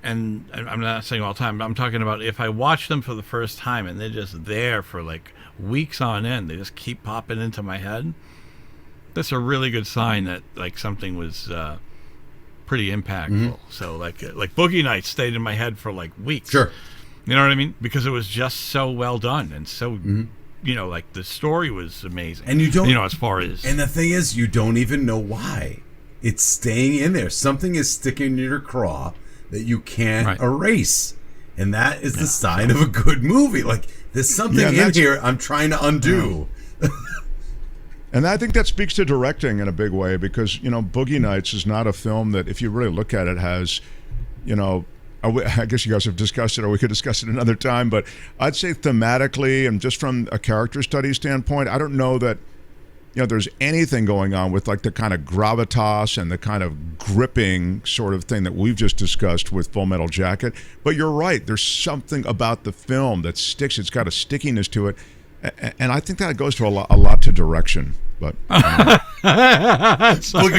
and I'm not saying all the time, but I'm talking about if I watch them for the first time and they're just there for like weeks on end, they just keep popping into my head. That's a really good sign that like something was pretty impactful. So like Boogie Nights stayed in my head for like weeks. Sure. You know what I mean? Because it was just so well done and so, you know, like the story was amazing. And you don't, you know, as far as and the thing is, you don't even know why it's staying in there. Something is sticking in your craw that you can't erase, and that is the sign of a good movie. Like there's something in here I'm trying to undo. And I think that speaks to directing in a big way because, you know, Boogie Nights is not a film that, if you really look at it, has, you know, I guess you guys have discussed it, or we could discuss it another time, but I'd say thematically and just from a character study standpoint, I don't know that, you know, there's anything going on with like the kind of gravitas and the kind of gripping sort of thing that we've just discussed with Full Metal Jacket. But you're right. There's something about the film that sticks. It's got a stickiness to it. And I think that goes to a lot to direction. But Boogie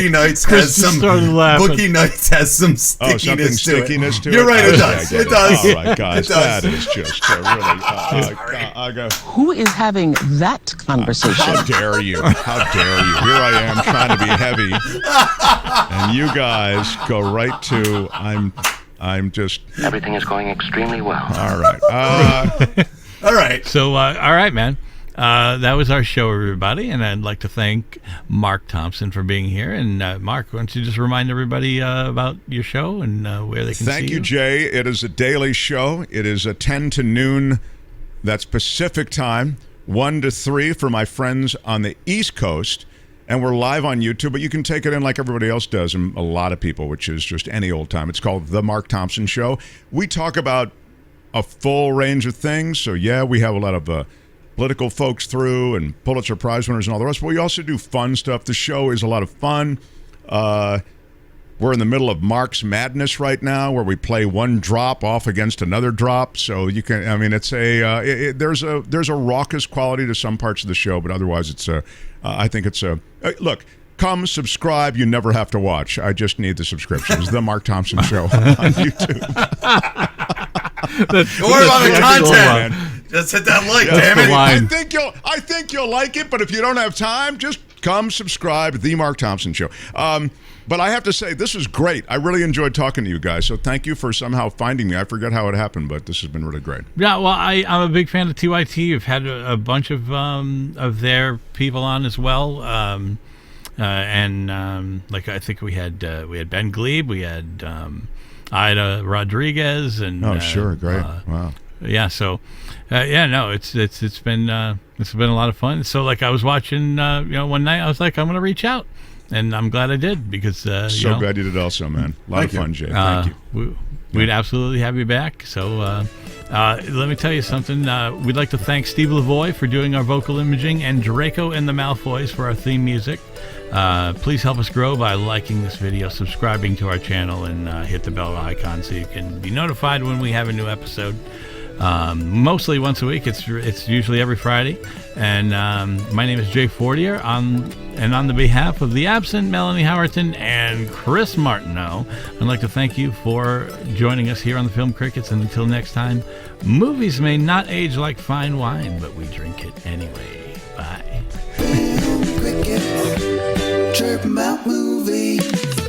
Nights has some. Boogie Nights has some stickiness to it. You're right. It does. It does. All right, guys. That is just really. Who is having that conversation? How dare you? How dare you? Here I am trying to be heavy, and you guys go right to I'm just. Everything is going extremely well. All right. All right. So, all right, man. That was our show, everybody, and I'd like to thank Mark Thompson for being here. And Mark, why don't you just remind everybody about your show and where they can see you? Thank you, Jay. It is a daily show. It is a 10 to noon, that's Pacific time, 1 to 3 for my friends on the East Coast. And we're live on YouTube, but you can take it in like everybody else does, and a lot of people, which is just any old time. It's called The Mark Thompson Show. We talk about a full range of things. So, yeah, we have a lot of political folks through and Pulitzer Prize winners and all the rest, but we also do fun stuff. The show is a lot of fun. We're in the middle of Mark's Madness right now, where we play one drop off against another drop. So you can, I mean, it's there's a raucous quality to some parts of the show, but otherwise it's I think it's look, come subscribe. You never have to watch. I just need the subscriptions. The Mark Thompson Show on YouTube. Don't worry about the content. Just hit that like, damn it. I think you'll like it, but if you don't have time, just come subscribe to The Mark Thompson Show. But I have to say, this was great. I really enjoyed talking to you guys, so thank you for somehow finding me. I forget how it happened, but this has been really great. Yeah, well, I'm a big fan of TYT. I've had a bunch of their people on as well. like I think we had Ben Glebe, we had Ida Rodriguez, and sure, great, wow. Yeah, so it's been a lot of fun. So like I was watching, one night I was like, I'm gonna reach out, and I'm glad I did because glad you did also, man. A lot of fun, Jay. Thank you. We'd absolutely have you back. So let me tell you something. We'd like to thank Steve Lavoie for doing our vocal imaging, and Draco and the Malfoys for our theme music. Please help us grow by liking this video, subscribing to our channel, and hit the bell icon so you can be notified when we have a new episode. Mostly once a week. It's usually every Friday. And my name is Jay Fortier. And on the behalf of the absent Melanie Howerton and Chris Martineau, I'd like to thank you for joining us here on the Film Crickets. And until next time, movies may not age like fine wine, but we drink it anyway. Bye. Film Crickets, chirp about movies.